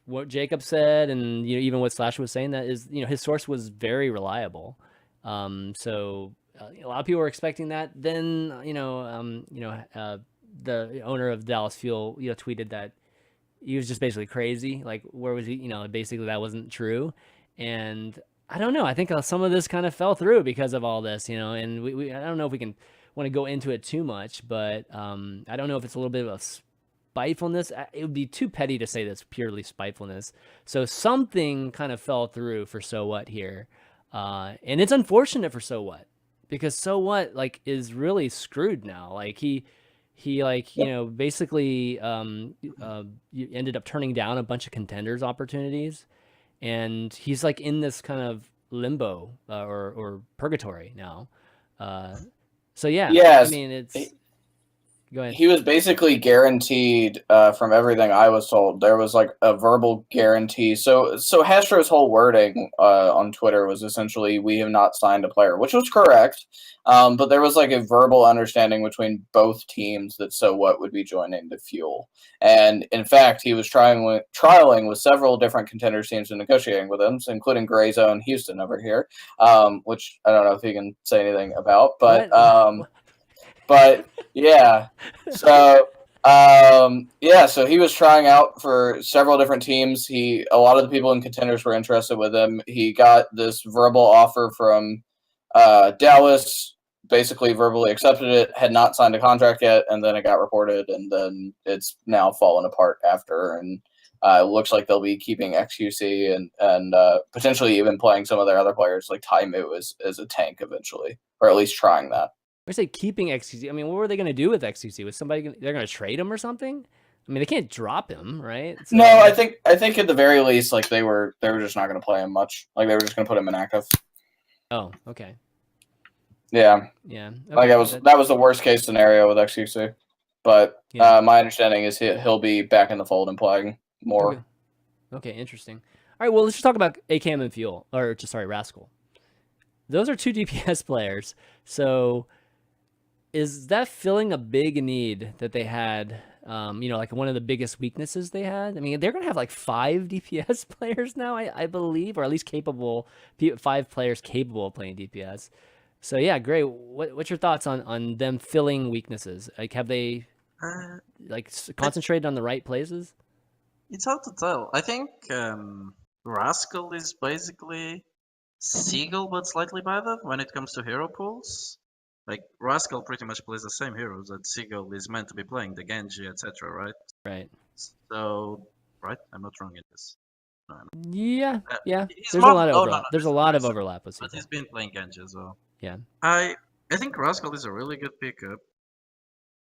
what Jacob said, and even what Slasher was saying, that is his source was very reliable. So a lot of people were expecting that. Then the owner of Dallas Fuel, tweeted that he was just basically crazy. Like, where was he? Basically that wasn't true. And I don't know. I think some of this kind of fell through because of all this, and we I don't know if we can want to go into it too much, but I don't know if it's a little bit of spitefulness. It would be too petty to say that's purely spitefulness. So something kind of fell through for SoWhat here. And it's unfortunate for SoWhat, because SoWhat is really screwed now. Like he basically ended up turning down a bunch of contenders opportunities, and he's in this kind of limbo or purgatory now. So yeah, yes, I mean, it's go ahead. He was basically guaranteed, from everything I was told, there was a verbal guarantee. So Hastro's whole wording on Twitter was essentially, "We have not signed a player," which was correct. But there was a verbal understanding between both teams that SoWhat would be joining the Fuel. And in fact, he was trialing with several different contender teams and negotiating with them, including Grey's own Houston over here, which I don't know if he can say anything about, but but yeah, so so he was trying out for several different teams. A lot of the people in contenders were interested with him. He got this verbal offer from Dallas, basically verbally accepted it, had not signed a contract yet, and then it got reported, and then it's now fallen apart after, and it looks like they'll be keeping XQC and potentially even playing some of their other players like Taimu as a tank eventually, or at least trying that. I say keeping XQC. I mean, what were they going to do with XQC? Was they're going to trade him or something? I mean, they can't drop him, right? So, no, I think at the very least, they were just not going to play him much. They were just going to put him inactive. Oh, okay. Yeah. Yeah. Okay, that was the worst case scenario with XQC, but my understanding is he'll be back in the fold and playing more. Okay, interesting. All right, well, let's just talk about AKM and Rascal. Those are two DPS players, so. Is that filling a big need that they had? One of the biggest weaknesses they had. I mean, they're gonna have 5 DPS players now, I believe, or at least 5 players capable of playing DPS. So yeah, Grey, what's your thoughts on them filling weaknesses? Have they concentrated on the right places? It's hard to tell. I think Rascal is basically Seagull, but slightly better when it comes to hero pools. Rascal pretty much plays the same heroes that Seagull is meant to be playing, the Genji, etc., right? Right. So, right? I'm not wrong in this. No, yeah. There's a lot of overlap. There's a lot of overlap with Seagull. But he's been playing Genji as well. Yeah. I think Rascal is a really good pickup,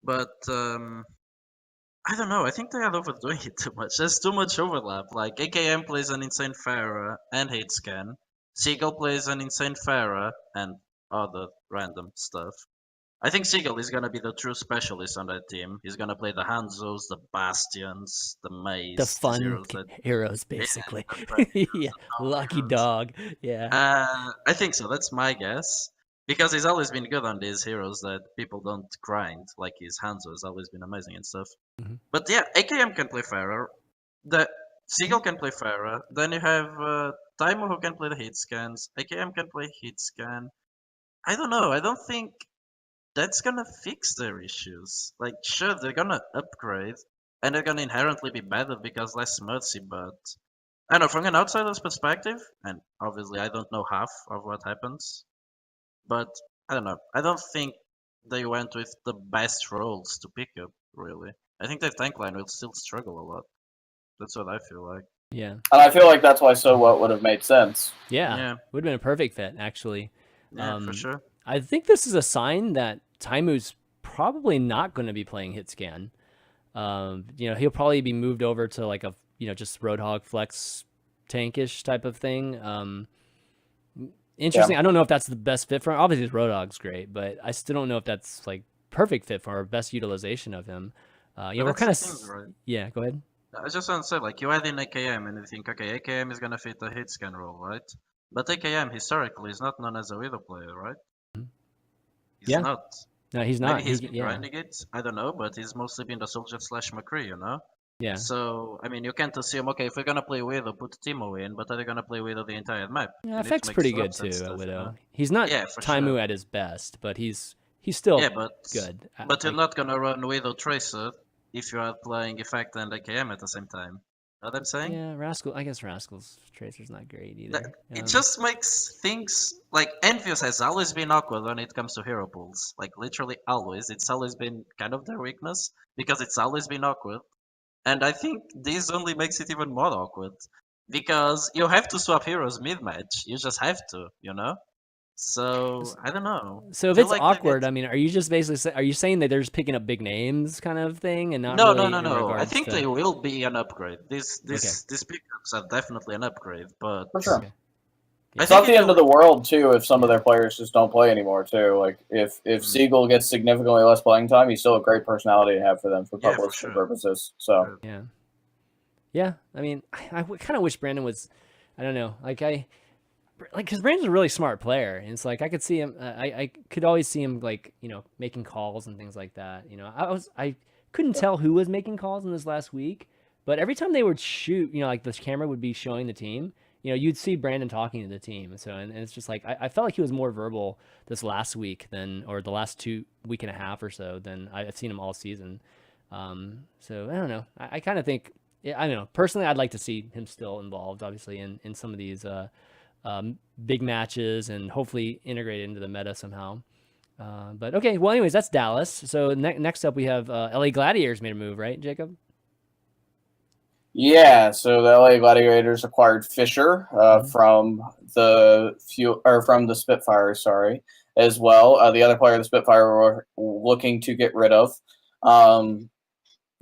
but I don't know. I think they are overdoing it too much. There's too much overlap. AKM plays an insane Pharah and hate scan. Seagull plays an insane Pharah and other random stuff. I think Seagull is gonna be the true specialist on that team. He's gonna play the Hanzos, the Bastions, the Meis, the fun heroes, basically. Yeah, lucky dog. Yeah. I think so. That's my guess, because he's always been good on these heroes that people don't grind. His Hanzo has always been amazing and stuff. Mm-hmm. But yeah, AKM can play Pharah. the Seagull can play Pharah. Then you have Timer who can play the hit scans. AKM can play hit scan. I don't know. I don't think that's gonna fix their issues. Like, sure, they're gonna upgrade, and they're gonna inherently be better because less mercy, but I don't know, from an outsider's perspective, and obviously I don't know half of what happens, but I don't know. I don't think they went with the best roles to pick up, really. I think their tank line will still struggle a lot. That's what I feel like. Yeah. And I feel like that's why SoWhat would have made sense. Yeah. Would have been a perfect fit, actually. Yeah, for sure. I think this is a sign that Taimu's probably not going to be playing hit scan. He'll probably be moved over to like a, just Roadhog flex tankish type of thing. Interesting. I don't know if that's the best fit for him. Obviously, Roadhog's great, but I still don't know if that's like perfect fit for our best utilization of him. We're kind of, right? Yeah. Go ahead. I just want to say, like, you add in AKM and you think, okay, AKM is gonna fit the hit scan role, right? But AKM historically is not known as a Widow player, right? He's not. No, he's not. Maybe he's been grinding it. I don't know, but he's mostly been the soldier / McCree, Yeah. So, I mean, you can't assume, okay, if we're gonna play Widow, put Timo in, but are they gonna play Widow the entire map? Yeah, effect's pretty good too, Widow. He's not Taimu at his best, but he's still good. But you're not gonna run Widow Tracer if you are playing Effect and AKM at the same time. Know what I'm saying? Yeah, Rascal. I guess Rascal's Tracer's not great either. It just makes things like Envious has always been awkward when it comes to hero pools. Like literally always. It's always been kind of their weakness because it's always been awkward. And I think this only makes it even more awkward because you have to swap heroes mid-match. You just have to, So I don't know. So if it's awkward, I mean, are you just basically are you saying that they're just picking up big names, kind of thing, and not no, really no. I think they will be an upgrade. These pickups are definitely an upgrade, but for sure. It's not the end of the world too if some of their players just don't play anymore too. Like if Seagull gets significantly less playing time, he's still a great personality to have for them for publicity purposes. So yeah. I mean, I kind of wish Brandon was. I don't know, because Brandon's a really smart player, and it's like I could see him. I could always see him making calls and things like that. I couldn't tell who was making calls in this last week, but every time they would shoot, like the camera would be showing the team. You'd see Brandon talking to the team. So and it's just like I felt like he was more verbal this last week or the last week and a half or so than I've seen him all season. So I don't know. I kind of think I don't know. Personally, I'd like to see him still involved, obviously, in some of these. Big matches and hopefully integrated into the meta somehow. But okay, well, anyways, that's Dallas. So next up we have LA Gladiators made a move, right, Jacob? Yeah, so the LA Gladiators acquired Fissure from the Spitfire, as well. The other player the Spitfire were looking to get rid of.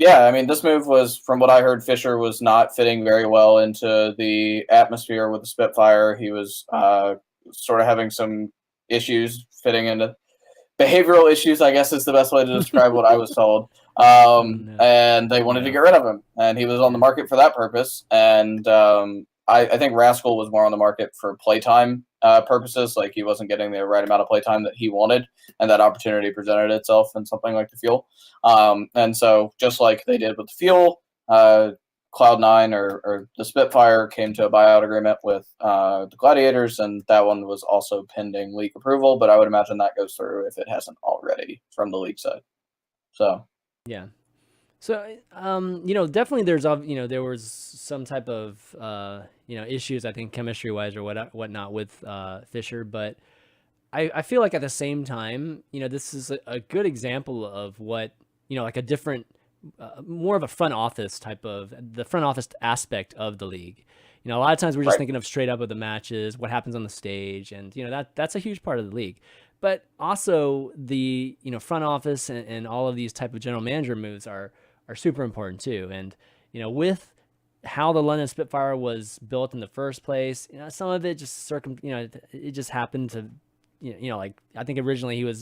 Yeah, I mean, this move was, from what I heard, Fissure was not fitting very well into the atmosphere with the Spitfire. He was sort of having some issues fitting into behavioral issues, I guess is the best way to describe what I was told. And they wanted to get rid of him. And he was on the market for that purpose. And I think Rascal was more on the market for playtime purposes. Like he wasn't getting the right amount of playtime that he wanted. And that opportunity presented itself in something like the Fuel. And so just like they did with the Fuel, Cloud9 or the Spitfire came to a buyout agreement with the Gladiators, and that one was also pending league approval, but I would imagine that goes through if it hasn't already from the league side. So yeah. So definitely there was some type of issues, I think, chemistry wise or whatnot with Fissure, but I feel like at the same time, this is a good example of what like a different more of a front office aspect of the league. A lot of times we're just thinking of straight up of the matches, what happens on the stage, and that's a huge part of the league. But also the front office and all of these type of general manager moves are super important too. And with how the London Spitfire was built in the first place, some of it just it just happened to like I think originally he was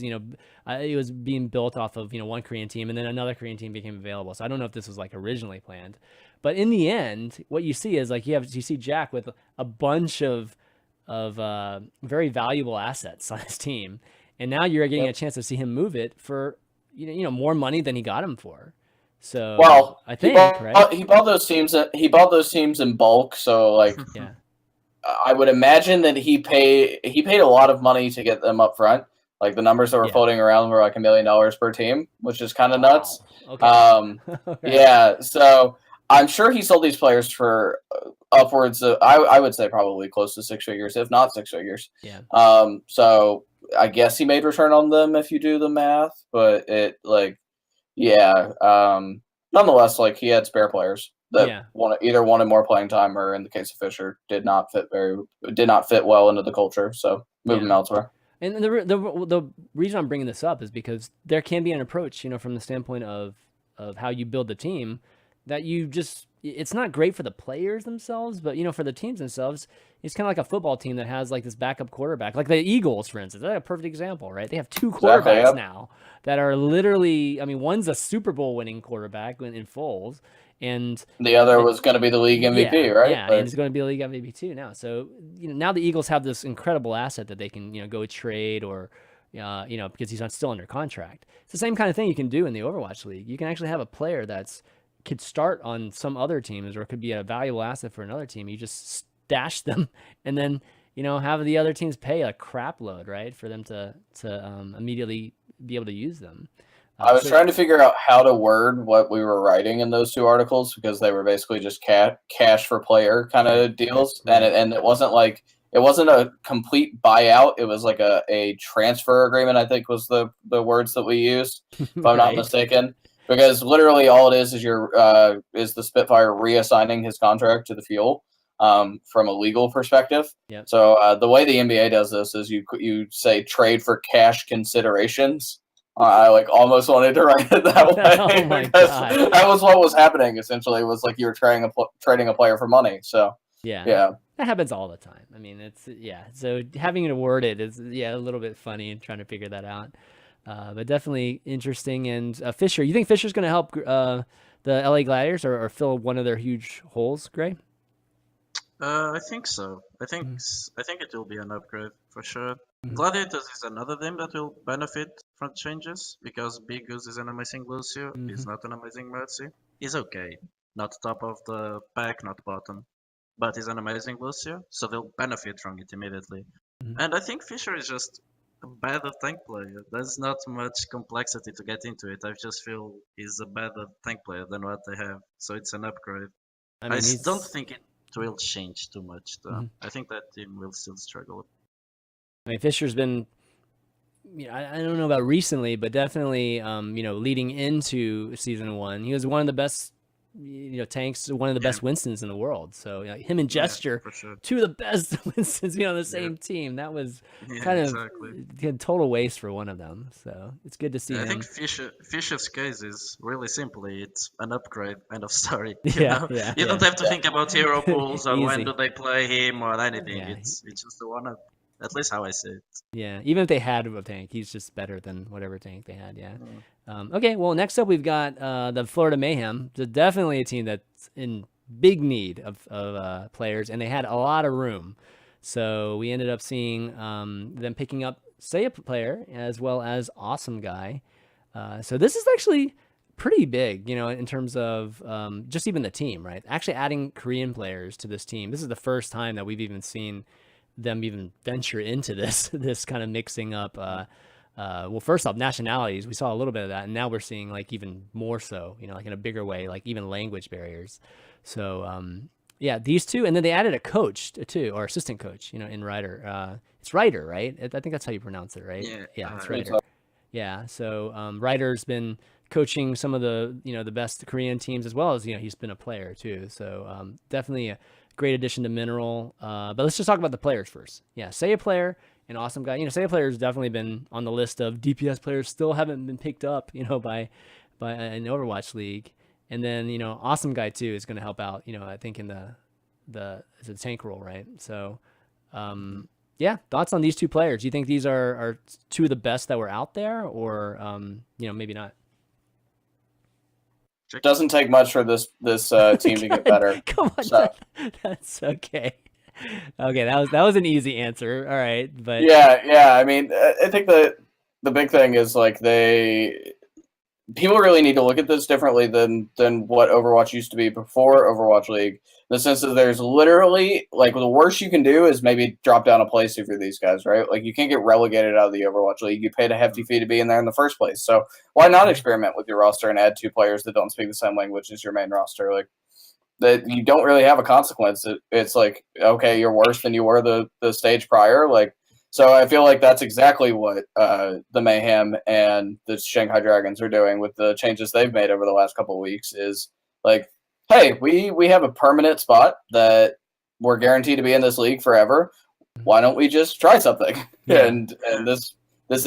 being built off of one Korean team, and then another Korean team became available. So I don't know if this was like originally planned, but in the end, what you see is like you see Jack with a bunch of very valuable assets on his team, and now you're getting a chance to see him move it for more money than he got him for. So well, I think right. He bought those teams. He bought those teams in bulk. So like, yeah. I would imagine that he paid a lot of money to get them up front. Like the numbers that were floating around were like $1 million per team, which is kind of nuts. Okay. Right. Yeah. So I'm sure he sold these players for upwards of, I would say probably close to 6 figures, if not 6 figures. Yeah. So I guess he made return on them if you do the math, but it like, yeah. Nonetheless, like he had spare players that either wanted more playing time, or in the case of Fissure, did not fit well into the culture. So move them elsewhere. And the reason I'm bringing this up is because there can be an approach, from the standpoint of how you build the team, that you just, it's not great for the players themselves, but for the teams themselves, it's kind of like a football team that has like this backup quarterback, like the Eagles, for instance. That's a perfect example, right? They have 2 quarterbacks now that are literally, I mean, one's a Super Bowl winning quarterback in Foles, and the other was going to be the league MVP, right? Yeah, and it's going to be the league MVP too now. So now the Eagles have this incredible asset that they can go trade, or because he's still under contract. It's the same kind of thing you can do in the Overwatch League. You can actually have a player could start on some other teams, or it could be a valuable asset for another team. You just stash them, and then have the other teams pay a crap load, right, for them to immediately be able to use them. I was trying to figure out how to word what we were writing in those 2 articles, because they were basically just cash for player kind of deals, and it wasn't like, it wasn't a complete buyout. It was like a transfer agreement, I think was the words that we used, if I'm not mistaken. Because literally all it is is the Spitfire reassigning his contract to the Fuel, from a legal perspective. Yep. So the way the NBA does this is you say trade for cash considerations. I like almost wanted to write it that way. Oh my God. That was what was happening. Essentially, it was like you were trading a player for money. So yeah, that happens all the time. I mean, it's So having it worded is a little bit funny and trying to figure that out. But definitely interesting. And Fissure, you think Fissure's going to help the LA Gladiators or fill one of their huge holes, Grey? I think so. I think it will be an upgrade for sure. Gladiators is another team that will benefit from changes, because Big Goose is an amazing Lucio. He's not an amazing Mercy. He's okay. Not top of the pack, not bottom. But he's an amazing Lucio, so they'll benefit from it immediately. And I think Fissure is just a better tank player. There's not much complexity to get into it. I just feel he's a better tank player than what they have. So it's an upgrade. I don't think it will change too much, though. I think that team will still struggle. I mean, Fissure's been, I don't know about recently, but definitely, leading into season 1, he was one of the best, tanks, one of the best Winstons in the world. So him and Gesture, sure. 2 of the best Winstons on the same team. That was kind of a total waste for one of them. So it's good to see him. I think Fissure's case is really simply, it's an upgrade, end of story. You don't have to think about hero pools or when do they play him or anything. It's just the one up. At least how I see it. Yeah, even if they had a tank, he's just better than whatever tank they had. Okay, well, next up we've got the Florida Mayhem. Definitely a team that's in big need of players, and they had a lot of room. So we ended up seeing them picking up SayaPlayer as well as AwesomeGuy. So this is actually pretty big, in terms of just even the team, right? Actually adding Korean players to this team. This is the first time that we've even seen them even venture into this kind of mixing up. Well, first off, nationalities, we saw a little bit of that, and now we're seeing like even more so, like in a bigger way, like even language barriers. So these 2, and then they added a coach too, or assistant coach, in Ryder. It's Ryder, right? I think that's how you pronounce it, right? Yeah, it's Ryder. Yeah, so Ryder's been coaching some of the the best Korean teams, as well as he's been a player too. So definitely a great addition to Mineral. But let's just talk about the players first. Yeah, SayaPlayer and AwesomeGuy. SayaPlayer has definitely been on the list of DPS players, still haven't been picked up, by an Overwatch League. And then, AwesomeGuy too is going to help out, I think in the tank role, right? So, thoughts on these 2 players? Do you think these are 2 of the best that were out there, or, maybe not? It doesn't take much for this team to get better. Come on, that's okay. Okay, that was an easy answer. All right, but yeah. I mean, I think the big thing is like they people really need to look at this differently than what Overwatch used to be before Overwatch League. In the sense that there's literally, like, the worst you can do is maybe drop down a place for these guys, right? Like, you can't get relegated out of the Overwatch League. You paid a hefty fee to be in there in the first place. So why not experiment with your roster and add 2 players that don't speak the same language as your main roster? Like, that you don't really have a consequence. It's like, okay, you're worse than you were the stage prior. Like, so I feel like that's exactly what the Mayhem and the Shanghai Dragons are doing with the changes they've made over the last couple of weeks. Is like, hey, we have a permanent spot that we're guaranteed to be in this league forever. Why don't we just try something? Yeah. And this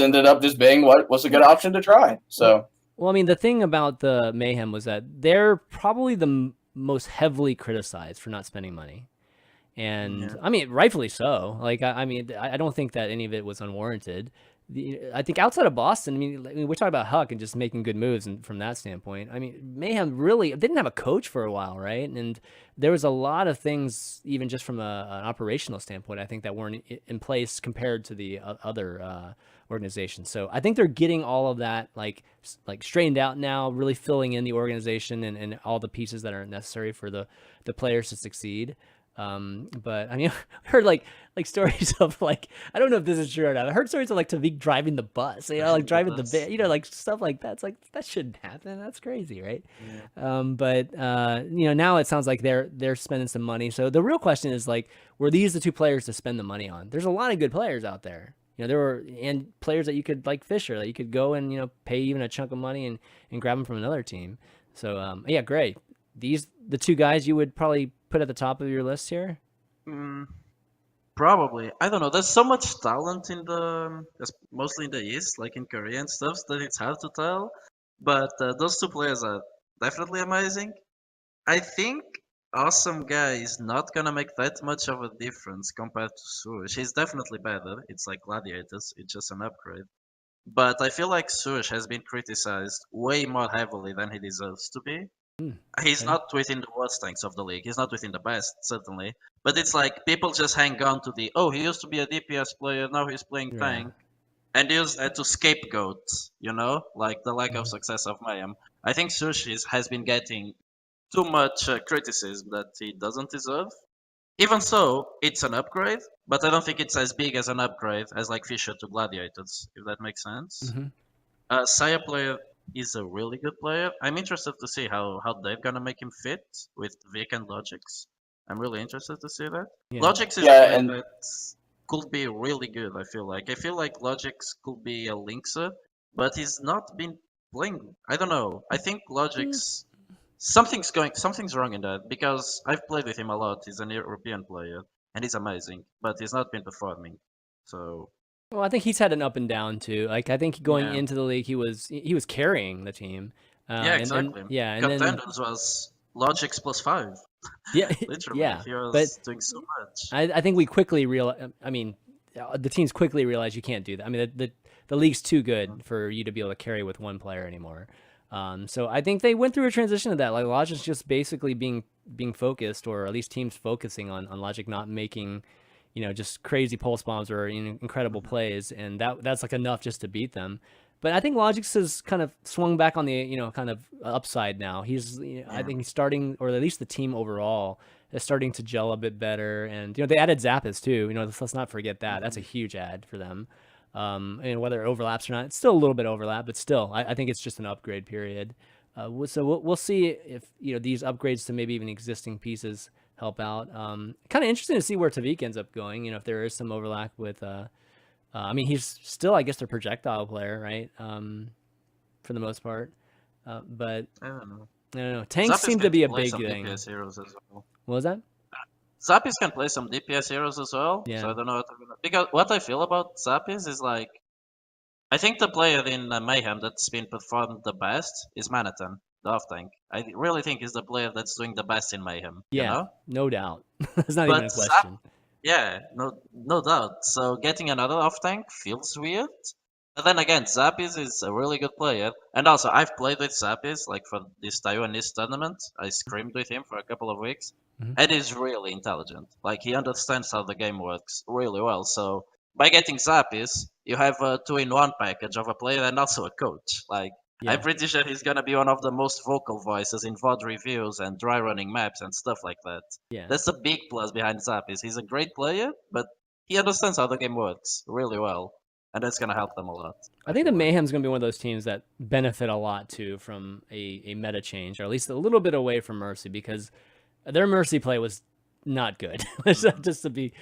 ended up just being what was a good option to try. So, well, I mean, the thing about the Mayhem was that they're probably the most heavily criticized for not spending money. And I mean, rightfully so. Like, I mean, I don't think that any of it was unwarranted. I think outside of Boston, I mean, we're talking about Huck and just making good moves, and from that standpoint, I mean, Mayhem really didn't have a coach for a while, right? And there was a lot of things, even just from an operational standpoint, I think that weren't in place compared to the other organizations. So I think they're getting all of that like straightened out now, really filling in the organization and all the pieces that are necessary for the players to succeed. But I mean, I heard like stories of like, I don't know if this is true or not. I heard stories of like Tavik driving the bus, you know, like driving the bit, you know, like stuff like that. It's like, that shouldn't happen. That's crazy, right? Yeah. But you know, now it sounds like they're spending some money. So the real question is like, were these the 2 players to spend the money on? There's a lot of good players out there. You know, there were and players that you could like Fissure, that you could go and, you know, pay even a chunk of money and grab them from another team. So yeah, Greyy, these the 2 guys you would probably put at the top of your list here? Probably. I don't know. There's so much talent in mostly in the East, like in Korea and stuff, that it's hard to tell. But those 2 players are definitely amazing. I think AwesomeGuy is not gonna make that much of a difference compared to Sush. He's definitely better. It's like Gladiators. It's just an upgrade. But I feel like Sush has been criticized way more heavily than he deserves to be. He's not within the worst tanks of the league. He's not within the best, certainly. But it's like people just hang on to he used to be a DPS player, now he's playing tank. And use that to scapegoat, you know, like the lack of success of Mayhem. I think Sushi has been getting too much criticism that he doesn't deserve. Even so, it's an upgrade, but I don't think it's as big as an upgrade as like Fissure to Gladiators, if that makes sense. SayaPlayer is a really good player. I'm interested to see how they're gonna make him fit with Vic and Logix. I'm really interested to see that. Logix is a player that could be really good, I feel like. Logix could be a Linkser, but he's not been playing. I don't know. I think Logix something's wrong in that, because I've played with him a lot. He's an European player and he's amazing, but he's not been performing. So well, I think he's had an up and down too. Like, I think going into the league, he was carrying the team. Yeah, exactly. And Contenders was Logix +5. Yeah, literally. Yeah, he was doing so much. I think we quickly realized. I mean, the teams quickly realized you can't do that. I mean, the league's too good for you to be able to carry with 1 player anymore. So I think they went through a transition of that. Like, Logic's just basically being focused, or at least teams focusing on Logic not making, you know, just crazy pulse bombs or, you know, incredible plays, and that's like enough just to beat them. But I think Logix has kind of swung back on the, you know, kind of upside now. He's, you know, I think he's starting, or at least the team overall is starting to gel a bit better. And, you know, they added Zappas too. You know, let's not forget that. That's a huge add for them. And whether it overlaps or not, it's still a little bit overlap, but still, I think it's just an upgrade period. So we'll see if, you know, these upgrades to maybe even existing pieces help out. Kind of interesting to see where Tavik ends up going. You know, if there is some overlap with, I mean, he's still, I guess, the projectile player, right? For the most part. But I don't know. Tanks seem to be a big thing. DPS heroes as well. What was that? Zappis can play some DPS heroes as well. Yeah. So I don't know because what I feel about Zappis is like, I think the player in Mayhem that's been performed the best is Manhattan, the off tank. I really think he's the player that's doing the best in Mayhem. Yeah, you know? No doubt. That's not even a question. Yeah, no doubt. So getting another off tank feels weird. But then again, Zappis is a really good player. And also, I've played with Zappis, like for this Taiwanese tournament. I scrimmed with him for a couple of weeks. And he's really intelligent. Like, he understands how the game works really well. So by getting Zappis, you have a 2-in-1 package of a player and also a coach. Like, Yeah. I'm pretty sure he's gonna be one of the most vocal voices in VOD reviews and dry running maps and stuff like that. Yeah. That's a big plus behind Zap. Is he's a great player, but he understands how the game works really well, and that's gonna help them a lot. I think the Mayhem's gonna be one of those teams that benefit a lot too from a meta change, or at least a little bit away from Mercy, because their Mercy play was not good. just to be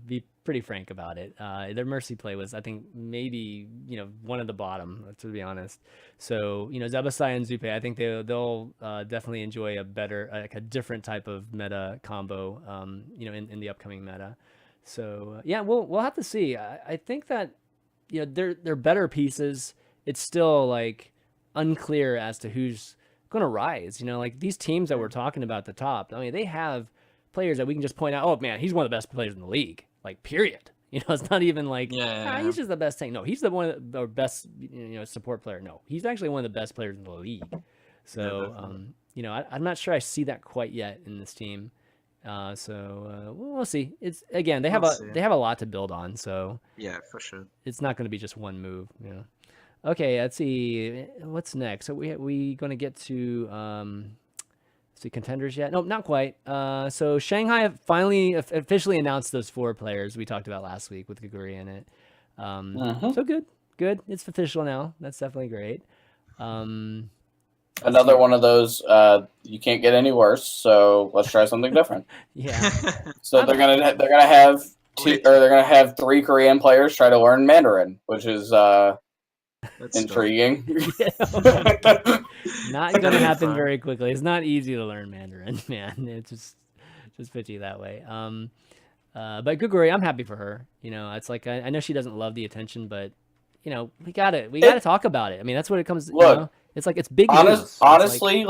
be pretty frank about it. Their Mercy play was, I think, maybe one of the bottom, to be honest. So Zebasai and Zupe, I think they'll definitely enjoy a better, like a different type of meta combo, in the upcoming meta. So yeah, we'll have to see. I think that they're better pieces. It's still like unclear as to who's going to rise. Like these teams that we're talking about at the top, I mean, they have players that we can just point out, oh man, he's one of the best players in the league, like period. It's not even like he's just the best tank. No, he's the one of the best support player. No, he's actually one of the best players in the league. So I'm not sure I see that quite yet in this team. So we'll see. It's again, they have a lot to build on, so yeah, for sure, it's not going to be just one move. Okay, let's see what's next. So we going to get to see contenders yet? No, not quite. So Shanghai finally officially announced those 4 players we talked about last week with Greyy in it. So good. It's official now. That's definitely great. Another one of those, you can't get any worse, so let's try something different. Yeah. So they're gonna have 3 Korean players try to learn Mandarin, which is intriguing. Not gonna happen very quickly. It's not easy to learn Mandarin, man. It just fits you that way. But Greyy, I'm happy for her. It's like I know she doesn't love the attention, but we gotta talk about it. I mean, that's what it comes. Look, it's like it's big news. Honestly,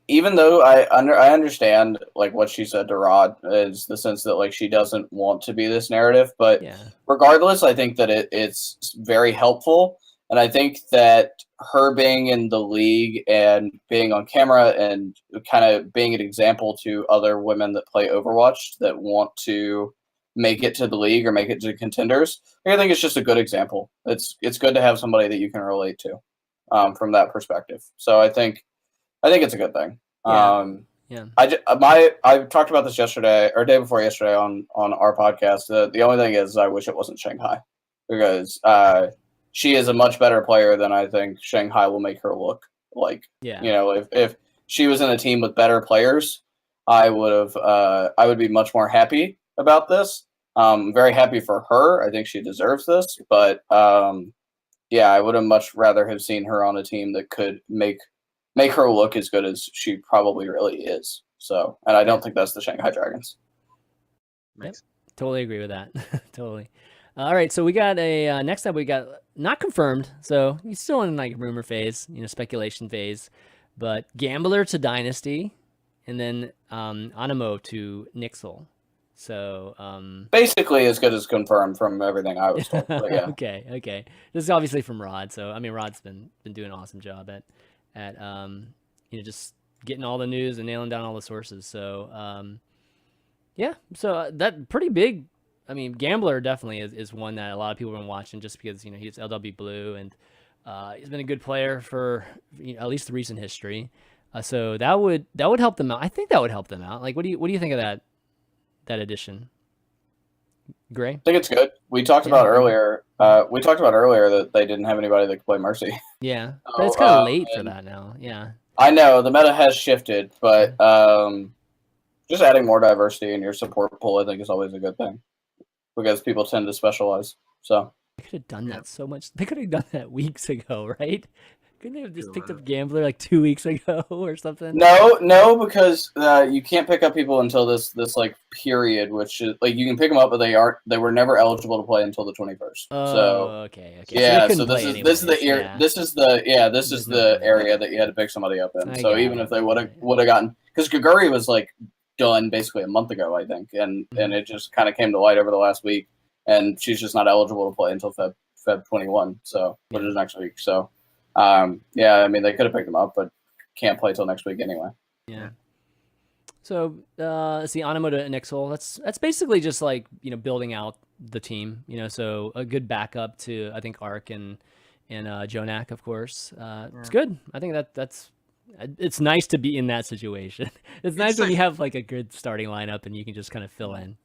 even though I understand like what she said to Rod is the sense that like she doesn't want to be this narrative, but regardless, I think that it's very helpful, and I think that her being in the league and being on camera and kind of being an example to other women that play Overwatch that want to make it to the league or make it to contenders, I think it's just a good example. It's good to have somebody that you can relate to from that perspective. So I think it's a good thing. I talked about this yesterday or day before yesterday on our podcast. The only thing is I wish it wasn't Shanghai, because she is a much better player than I think Shanghai will make her look like. If she was in a team with better players, I would be much more happy about this. Very happy for her. I think she deserves this, but I would have much rather have seen her on a team that could make her look as good as she probably really is. So, and I don't think that's the Shanghai Dragons. Yep, totally agree with that. Totally. All right, so we got a next up. We got not confirmed, so he's still in like rumor phase, speculation phase. But Gambler to Dynasty, and then Anamo to NYXL. So basically as good as confirmed from everything I was told. But yeah. Okay. This is obviously from Rod. So I mean, Rod's been doing an awesome job at just getting all the news and nailing down all the sources. So so that pretty big. I mean, Gambler definitely is one that a lot of people have been watching just because he's LW Blue and he's been a good player for at least the recent history. So that would help them out. I think that would help them out. Like, what do you think of that addition, Greyy? I think it's good. We talked about earlier. That they didn't have anybody that could play Mercy. Yeah, but it's kind of late for that now. Yeah, I know the meta has shifted, but just adding more diversity in your support pool, I think, is always a good thing because people tend to specialize. So they could have done that so much. They could have done that weeks ago, right? Couldn't they have just picked up Gambler like 2 weeks ago or something? No, because you can't pick up people until this like period, which is like you can pick them up, but they were never eligible to play until the 21st. Oh, so okay. Yeah, so this is the area that you had to pick somebody up in. So even if they would have gotten, because Greyy was like done basically a month ago, I think, and it just kind of came to light over the last week, and she's just not eligible to play until Feb 21, so which is next week. So. I mean, they could have picked them up, but can't play till next week anyway. Yeah. So, let's see, Anamo to NYXL. That's basically just like building out the team. So a good backup to I think Arc and and Jonak, of course. It's good. I think that's it's nice to be in that situation. It's nice when you have like a good starting lineup and you can just kind of fill in.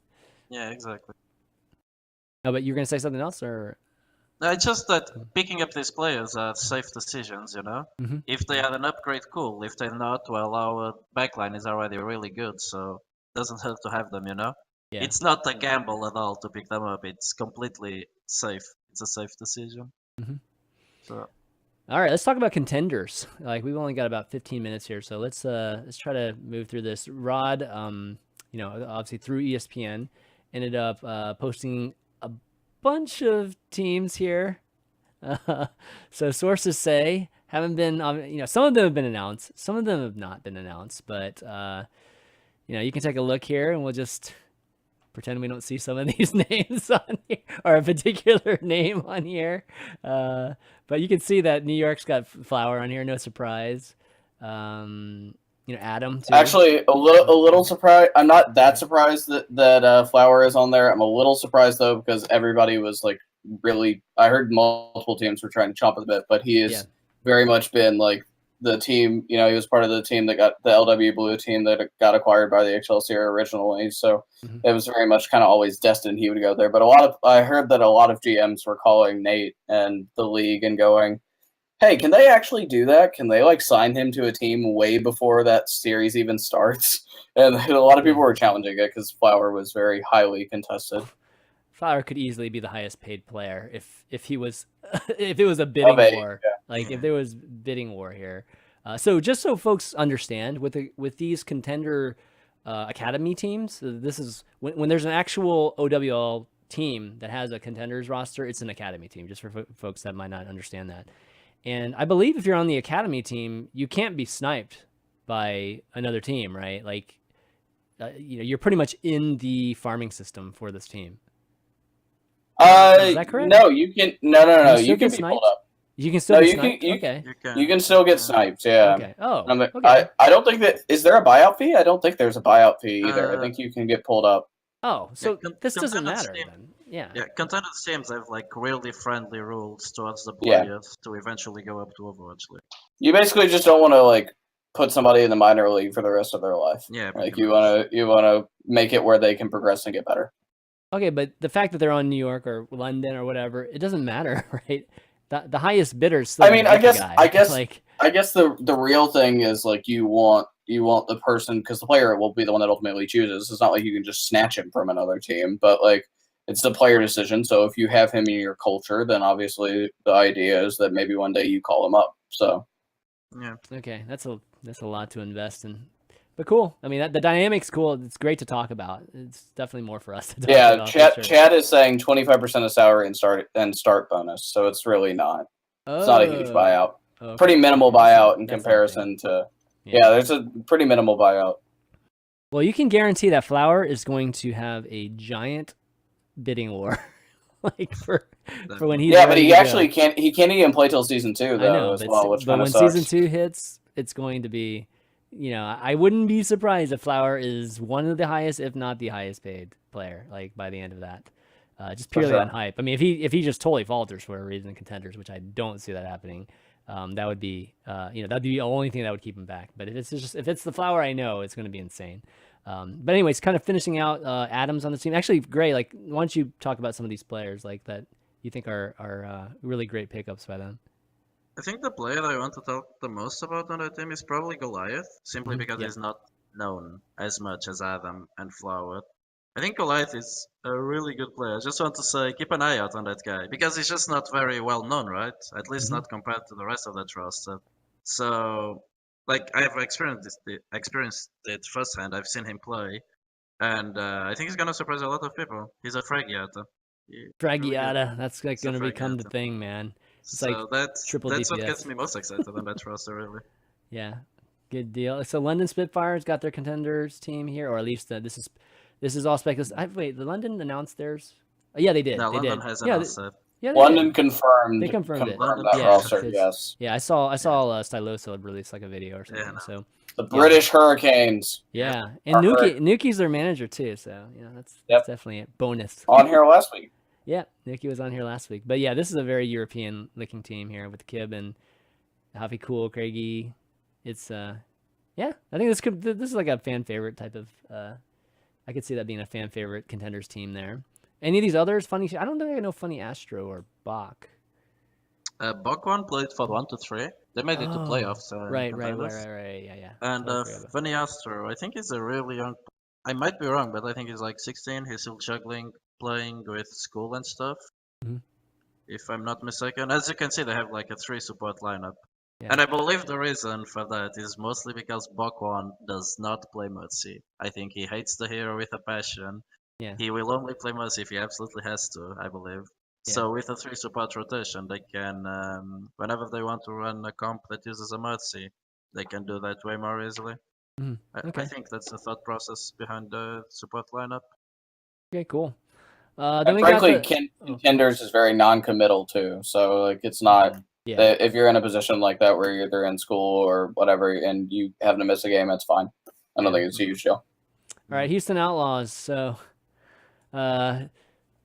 Yeah, exactly. Oh, but you're gonna say something else, or? It's just that picking up these players are safe decisions, you know? Mm-hmm. If they are an upgrade, cool. If they're not, well, our backline is already really good, so it doesn't hurt to have them, you know? Yeah. It's not a gamble at all to pick them up. It's completely safe. It's a safe decision. Mm-hmm. So. All right, let's talk about contenders. Like we've only got about 15 minutes here, so let's try to move through this. Rod, you know, obviously through ESPN, ended up posting a bunch of teams here. So sources say haven't been, you know, some of them have been announced, some of them have not been announced, but you know, you can take a look here and we'll just pretend we don't see some of these names on here, or a particular name on here. But you can see that New York's got Flower on here, no surprise. You know, Adam too. Actually, a little surprised. I'm not that surprised that Flower is on there. I'm a little surprised though, because everybody was like really. I heard multiple teams were trying to chomp at the bit, but he has very much been like the team. You know, he was part of the team that got the LW Blue team that got acquired by the Excelsior originally. So it was very much kind of always destined he would go there. But I heard that a lot of GMs were calling Nate and the league and going, hey, can they actually do that? Can they like sign him to a team way before that series even starts? And a lot of people were challenging it because Flower was very highly contested. Flower could easily be the highest paid player if he was if it was a bidding war. Yeah. Like if there was bidding war here. So just so folks understand, with these contender academy teams, this is when there's an actual OWL team that has a contenders roster, it's an academy team. Just for folks that might not understand that. And I believe if you're on the academy team, you can't be sniped by another team, right? Like, you know, you're pretty much in the farming system for this team. Is that correct? No, you can. No. You can be sniped? pulled up. You can still get sniped? Okay. You can still get sniped, yeah. Okay. Oh, okay. I don't think that... Is there a buyout fee? I don't think there's a buyout fee either. I think you can get pulled up. Oh, so this doesn't matter then. Yeah. Yeah, contender teams have like really friendly rules towards the players to eventually go up to Overwatch League. You basically just don't want to like put somebody in the minor league for the rest of their life. Yeah. Like you want to make it where they can progress and get better. Okay, but the fact that they're on New York or London or whatever, it doesn't matter, right? The highest bidder still. I mean, I guess the real thing is like you want the person, because the player will be the one that ultimately chooses. It's not like you can just snatch him from another team, but like it's the player decision. So if you have him in your culture, then obviously the idea is that maybe one day you call him up. So yeah, okay, that's a lot to invest in. But cool. I mean, the dynamic's cool. It's great to talk about. It's definitely more for us to talk about. Yeah, Chad is saying 25% of salary and start bonus, so it's really not. It's not a huge buyout. Okay. Pretty minimal buyout in comparison to. Yeah, there's a pretty minimal buyout. Well, you can guarantee that Flower is going to have a giant bidding war, like for when he's. Yeah, but he actually can't. He can't even play till season 2 though. I know, but when season 2 hits, it's going to be. You know, I wouldn't be surprised if Flower is one of the highest, if not the highest paid player, like by the end of that. Just purely on hype. I mean, if he just totally falters for a reason in contenders, which I don't see that happening, that would be that'd be the only thing that would keep him back. But if it's the Flower, I know it's going to be insane. But anyways, kind of finishing out Adams on the team. Actually, Grey, like, why don't you talk about some of these players like that you think are really great pickups by them? I think the player I want to talk the most about on that team is probably Goliath, simply because he's not known as much as Adam and Flower. I think Goliath is a really good player. I just want to say, keep an eye out on that guy, because he's just not very well known, right? At least not compared to the rest of that roster. So, like, I have experienced it firsthand. I've seen him play, and I think he's gonna surprise a lot of people. He's a Fragiata. Fragiata, that's like gonna become the thing, man. It's so like that's triple that's DPS. What gets me most excited on that roster, really. Yeah, good deal. So London Spitfire's got their contenders team here, or at least this is all speculative. Wait, the London announced theirs? Oh, yeah, they did. No, London has announced it. Yeah, London confirmed. They confirmed it. That roster, yes. Yeah, I saw Styloso release like a video or something. So the British Hurricanes. Yeah, and Nuki's their manager too. So that's definitely a bonus. On here last week. Yeah, Nikki was on here last week. But yeah, this is a very European looking team here with Kib and Happy Cool, Greyy. It's yeah, I think this is like a fan favorite type of I could see that being a fan favorite contenders team there. Any of these others, Funny, I don't think I know Funny Astro or Bach. Bach one played for 1 to 3. They made it to playoffs. Right. Yeah. And Funny Astro, I think he's a really young. I might be wrong, but I think he's like 16. He's still juggling, playing with school and stuff. Mm-hmm. If I'm not mistaken. As you can see, they have like a 3 support lineup. Yeah. And I believe the reason for that is mostly because Bokwan does not play Mercy. I think he hates the hero with a passion. Yeah. He will only play Mercy if he absolutely has to, I believe. Yeah. So with a 3 support rotation, they can, whenever they want to run a comp that uses a Mercy, they can do that way more easily. Mm-hmm. Okay. I think that's the thought process behind the support lineup. Okay, cool. Then frankly, Contenders is very non-committal too. So like it's not. Yeah. If you're in a position like that where you're either in school or whatever and you happen to miss a game, that's fine. I don't think it's a huge deal. All right, Houston Outlaws. So,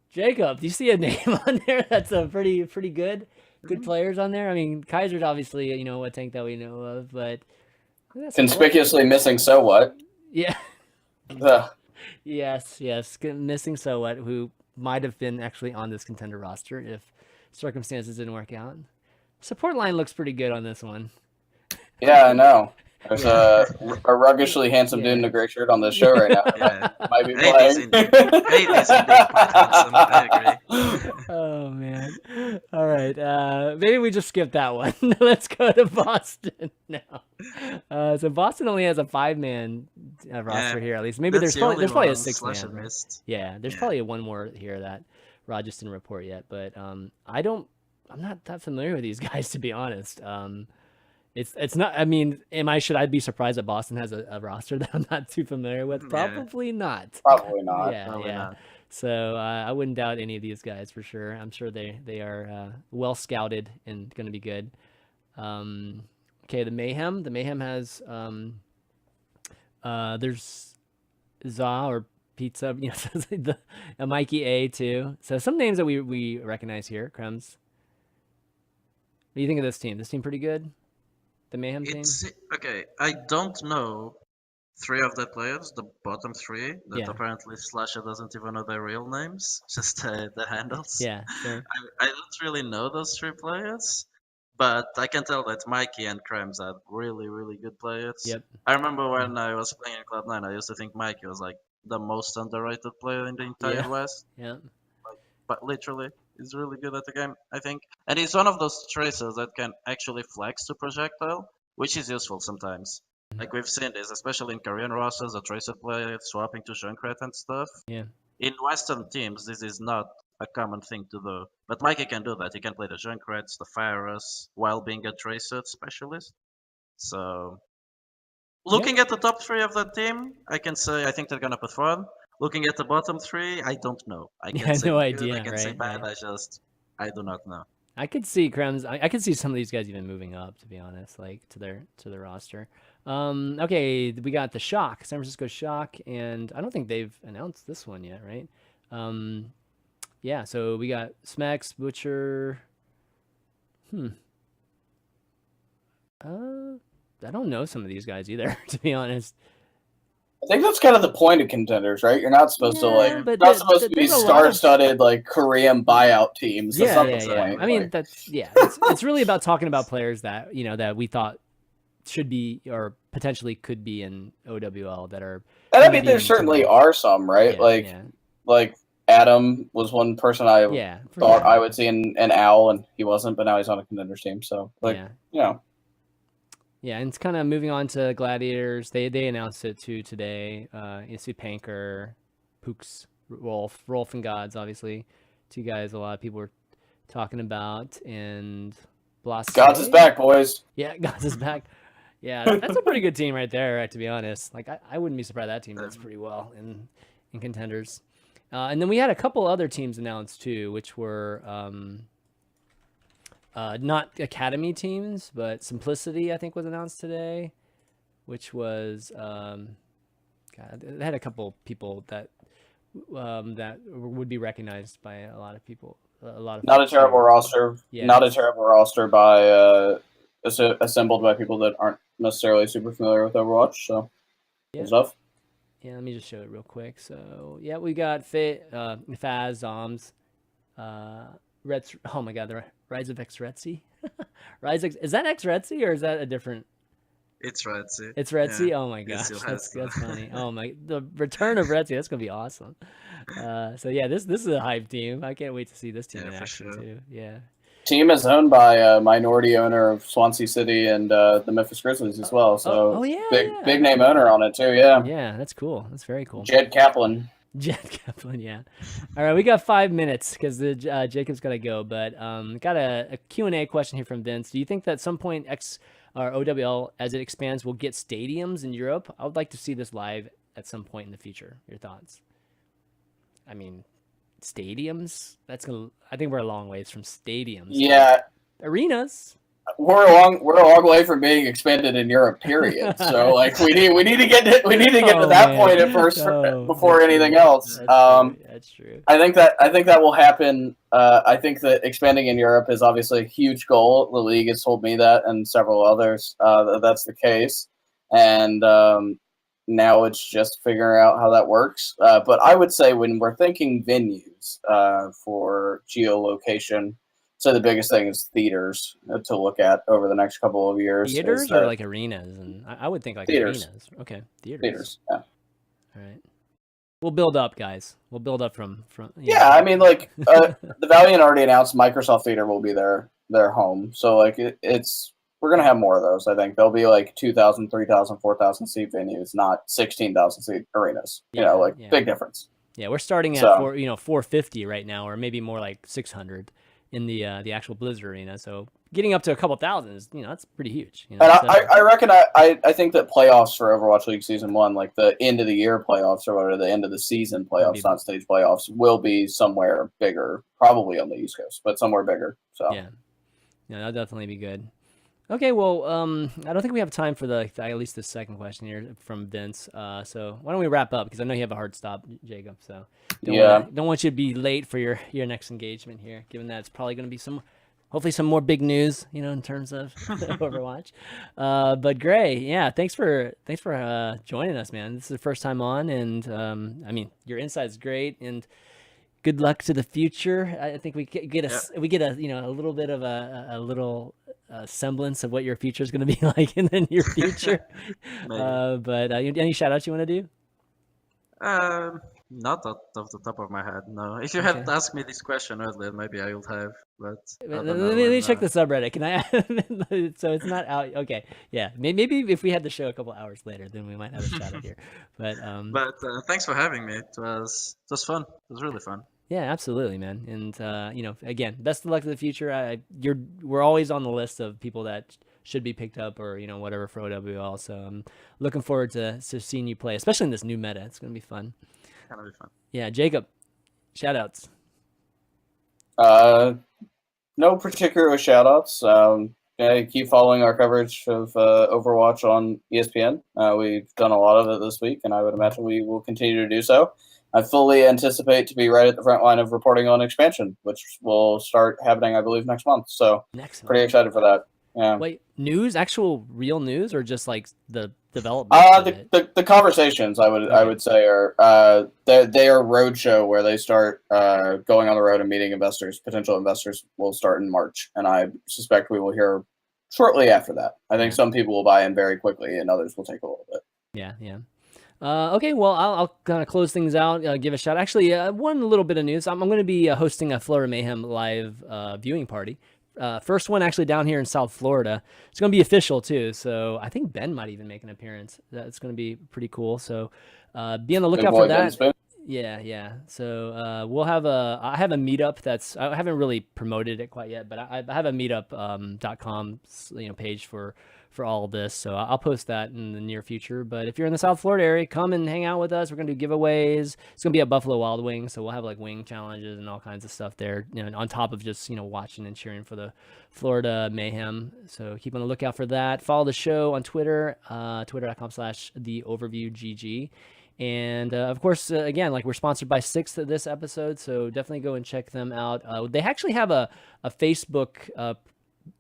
Jacob, do you see a name on there that's a pretty good players on there? I mean, Kaiser's obviously a tank that we know of, but conspicuously missing SoWhat. Yeah. Yes, missing SoWhat, who might have been actually on this contender roster if circumstances didn't work out. Support line looks pretty good on this one. Yeah, I know. There's a ruggishly handsome dude in a gray shirt on this show right now. Yeah. Might be playing. I agree. Oh, man. All right. Maybe we just skip that one. Let's go to Boston now. So Boston only has a 5-man roster here, at least. Maybe there's probably a 6-man. Yeah, there's probably one more here that Rod just didn't report yet. But I'm not that familiar with these guys, to be honest. It's not. I mean, should I be surprised that Boston has a roster that I'm not too familiar with? Probably not. Probably not. Yeah, Probably not. So I wouldn't doubt any of these guys for sure. I'm sure they are well scouted and going to be good. Okay, the Mayhem. The Mayhem has there's Za or Pizza. A Mikey A too. So some names that we recognize here. Krems. What do you think of this team? This team pretty good? The Mayhem team? Okay, I don't know 3 of the players, the bottom 3, that apparently Slasher doesn't even know their real names, just the handles. Yeah, sure. I don't really know those 3 players, but I can tell that Mikey and Krems are really, really good players. Yep. I remember when I was playing in Cloud9, I used to think Mikey was like the most underrated player in the entire West. Yeah. But literally, he's really good at the game, I think. And he's one of those tracers that can actually flex to projectile, which is useful sometimes. Like we've seen this, especially in Korean rosters, a tracer player swapping to Junkrat and stuff. Yeah. In Western teams, this is not a common thing to do. But Mikey can do that. He can play the Junkrats, the Firers, while being a tracer specialist. So, looking at the top 3 of that team, I can say I think they're going to perform. Looking at the bottom 3, I don't know. I can say no good, idea. I can say bad. I do not know. I could see Krems. I could see some of these guys even moving up, to be honest, like to their roster. Okay, we got the Shock, San Francisco Shock, and I don't think they've announced this one yet, right? Yeah. So we got Smex, Butcher. I don't know some of these guys either, to be honest. I think that's kind of the point of Contenders, right? You're not supposed to be star-studded like Korean buyout teams. That's not the point. I mean, it's really about talking about players that that we thought should be or potentially could be in OWL that are. And I mean, there certainly are some, right? Like Adam was one person I thought I would see in Owl, and he wasn't, but now he's on a Contenders team. So Yeah, and it's kind of moving on to Gladiators. They announced it too today. You see Panker, Pooks, Rolf and Gods, obviously. 2 guys a lot of people were talking about. And Blase. Gods is back, boys. Yeah, Gods is back. Yeah, that's a pretty good team right there, to be honest. Like I wouldn't be surprised that team does pretty well in Contenders. And then we had a couple other teams announced too, which were not Academy teams, but Simplicity, I think, was announced today, which was, they had a couple people that that would be recognized by a lot of people. A lot of not a terrible here. roster. Yeah. Not a terrible roster by assembled by people that aren't necessarily super familiar with Overwatch. So, good stuff. Yeah, let me just show it real quick. So, yeah, we got Faz, Zoms, Reds. Oh my God, the Rise of Xretzy. Is that Xretzy or is that a different? It's Retzy. It's Retzy. Yeah. Oh my gosh, that's funny. Oh my, the return of Retzy. That's gonna be awesome. So yeah, this is a hype team. I can't wait to see this team in action too. Yeah. Team is owned by a minority owner of Swansea City and the Memphis Grizzlies as well. So big name owner on it too. Yeah. Yeah, that's cool. That's very cool. Jed Kaplan. Yeah. All right, we got 5 minutes because Jacob's got to go, but got a Q&A question here from Vince. Do you think that at some point or OWL, as it expands, will get stadiums in Europe? I would like to see this live at some point in the future. Your thoughts? I mean, stadiums? I think we're a long ways from stadiums. Yeah. Arenas. We're a long way from being expanded in Europe. Period. So like we need to get to that point at first before anything else. That's true. I think that will happen. I think that expanding in Europe is obviously a huge goal. The league has told me that, and several others that's the case. And now it's just figuring out how that works. But I would say when we're thinking venues for geolocation. So the biggest thing is theaters to look at over the next couple of years. Theaters or like arenas? And I would think like arenas. Okay, theaters. Yeah. All right. We'll build up, guys. We'll build up from. Yeah, I mean, like the Valiant already announced Microsoft Theater will be their home. So like we're gonna have more of those. I think there'll be like 2,000, 3,000, 4,000 seat venues, not 16,000 seat arenas. Big difference. Yeah, we're starting at 450 right now, or maybe more like 600. In the actual Blizzard arena, so getting up to a couple thousand is that's pretty huge. And I reckon I think that playoffs for Overwatch League Season 1, like the end of the year playoffs or whatever, the end of the season playoffs, not stage playoffs, will be somewhere bigger, probably on the East Coast, but somewhere bigger. So yeah, that'll definitely be good. Okay, well, I don't think we have time for at least the second question here from Vince. So why don't we wrap up, because I know you have a hard stop, Jacob. So don't want you to be late for your next engagement here, given that it's probably going to be hopefully some more big news, in terms of Overwatch. But Greyy, yeah, thanks for joining us, man. This is the first time on, and I mean, your insight's great, and good luck to the future. I think we get a little bit of a little semblance of what your future is going to be like in the near future. But any shout outs you want to do? Not off the top of my head, no. If you had asked me this question earlier, maybe I would have. But let me check the subreddit. Can I? So it's not out. Okay, yeah. Maybe if we had the show a couple hours later, then we might have a shout out here. But thanks for having me. It was fun. It was really fun. Yeah, absolutely, man. And again, best of luck to the future. We're always on the list of people that should be picked up, or whatever, for OWL. So I'm looking forward to seeing you play, especially in this new meta. It's gonna be fun. Gonna be fun. Yeah, Jacob, shout outs. No particular shout outs. Keep following our coverage of Overwatch on ESPN. We've done a lot of it this week, and I would imagine we will continue to do so. I fully anticipate to be right at the front line of reporting on expansion, which will start happening, I believe, next month. So pretty excited for that. Yeah. Wait, actual real news, or just like the development? The conversations I would say are they are roadshow where they start going on the road and meeting investors. Potential investors will start in March, and I suspect we will hear shortly after that. I think some people will buy in very quickly, and others will take a little bit. Yeah. Okay, well, I'll kind of close things out, give a shout. Actually, one little bit of news. I'm going to be hosting a Florida Mayhem live viewing party. First one actually down here in South Florida. It's going to be official too, so I think Ben might even make an appearance. That's going to be pretty cool. So be on the lookout for that. Yeah. So we'll have I have a meetup I haven't really promoted it quite yet, but I have a meetup.com page for all of this. So I'll post that in the near future. But if you're in the South Florida area, come and hang out with us. We're going to do giveaways. It's going to be at Buffalo Wild Wings, so we'll have like wing challenges and all kinds of stuff there, on top of just, watching and cheering for the Florida Mayhem. So keep on the lookout for that. Follow the show on Twitter, twitter.com/theoverviewgg. And of course, again, like we're sponsored by Six this episode, so definitely go and check them out. They actually have a Facebook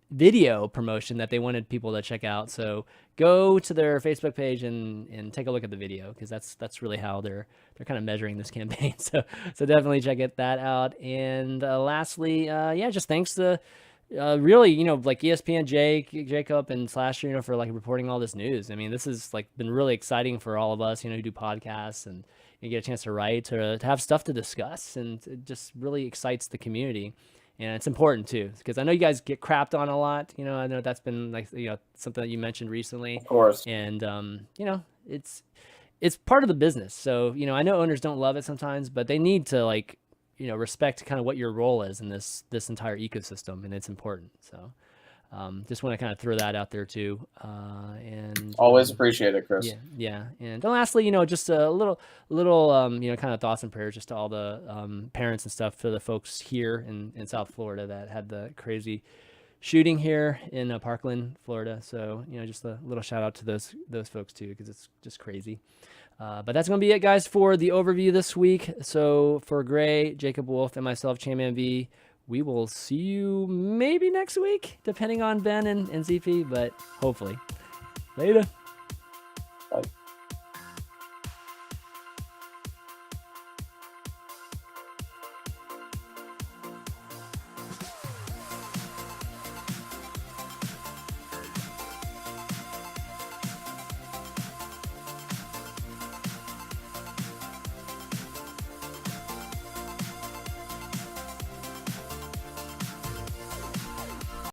video promotion that they wanted people to check out. So go to their Facebook page and take a look at the video, because that's really how they're kind of measuring this campaign. So definitely check that out. And lastly, just thanks to really, like ESPN Jacob and Slasher, for like reporting all this news. I mean, this has like been really exciting for all of us, who do podcasts and you get a chance to write, to have stuff to discuss, and it just really excites the community. And it's important too, because I know you guys get crapped on a lot. I know that's been like, something that you mentioned recently. Of course. And, it's part of the business. So, I know owners don't love it sometimes, but they need to like, respect kind of what your role is in this entire ecosystem, and it's important. So, just want to kind of throw that out there too. And always appreciate it, Chris. Yeah. And then lastly, just a little, kind of thoughts and prayers just to all the parents and stuff, for the folks here in South Florida that had the crazy shooting here in Parkland, Florida. So, just a little shout out to those folks too, because it's just crazy. But that's going to be it, guys, for the overview this week. So for Greyy, Jacob Wolf, and myself, ChanManV, we will see you maybe next week, depending on Ben and ZP, but hopefully. Later.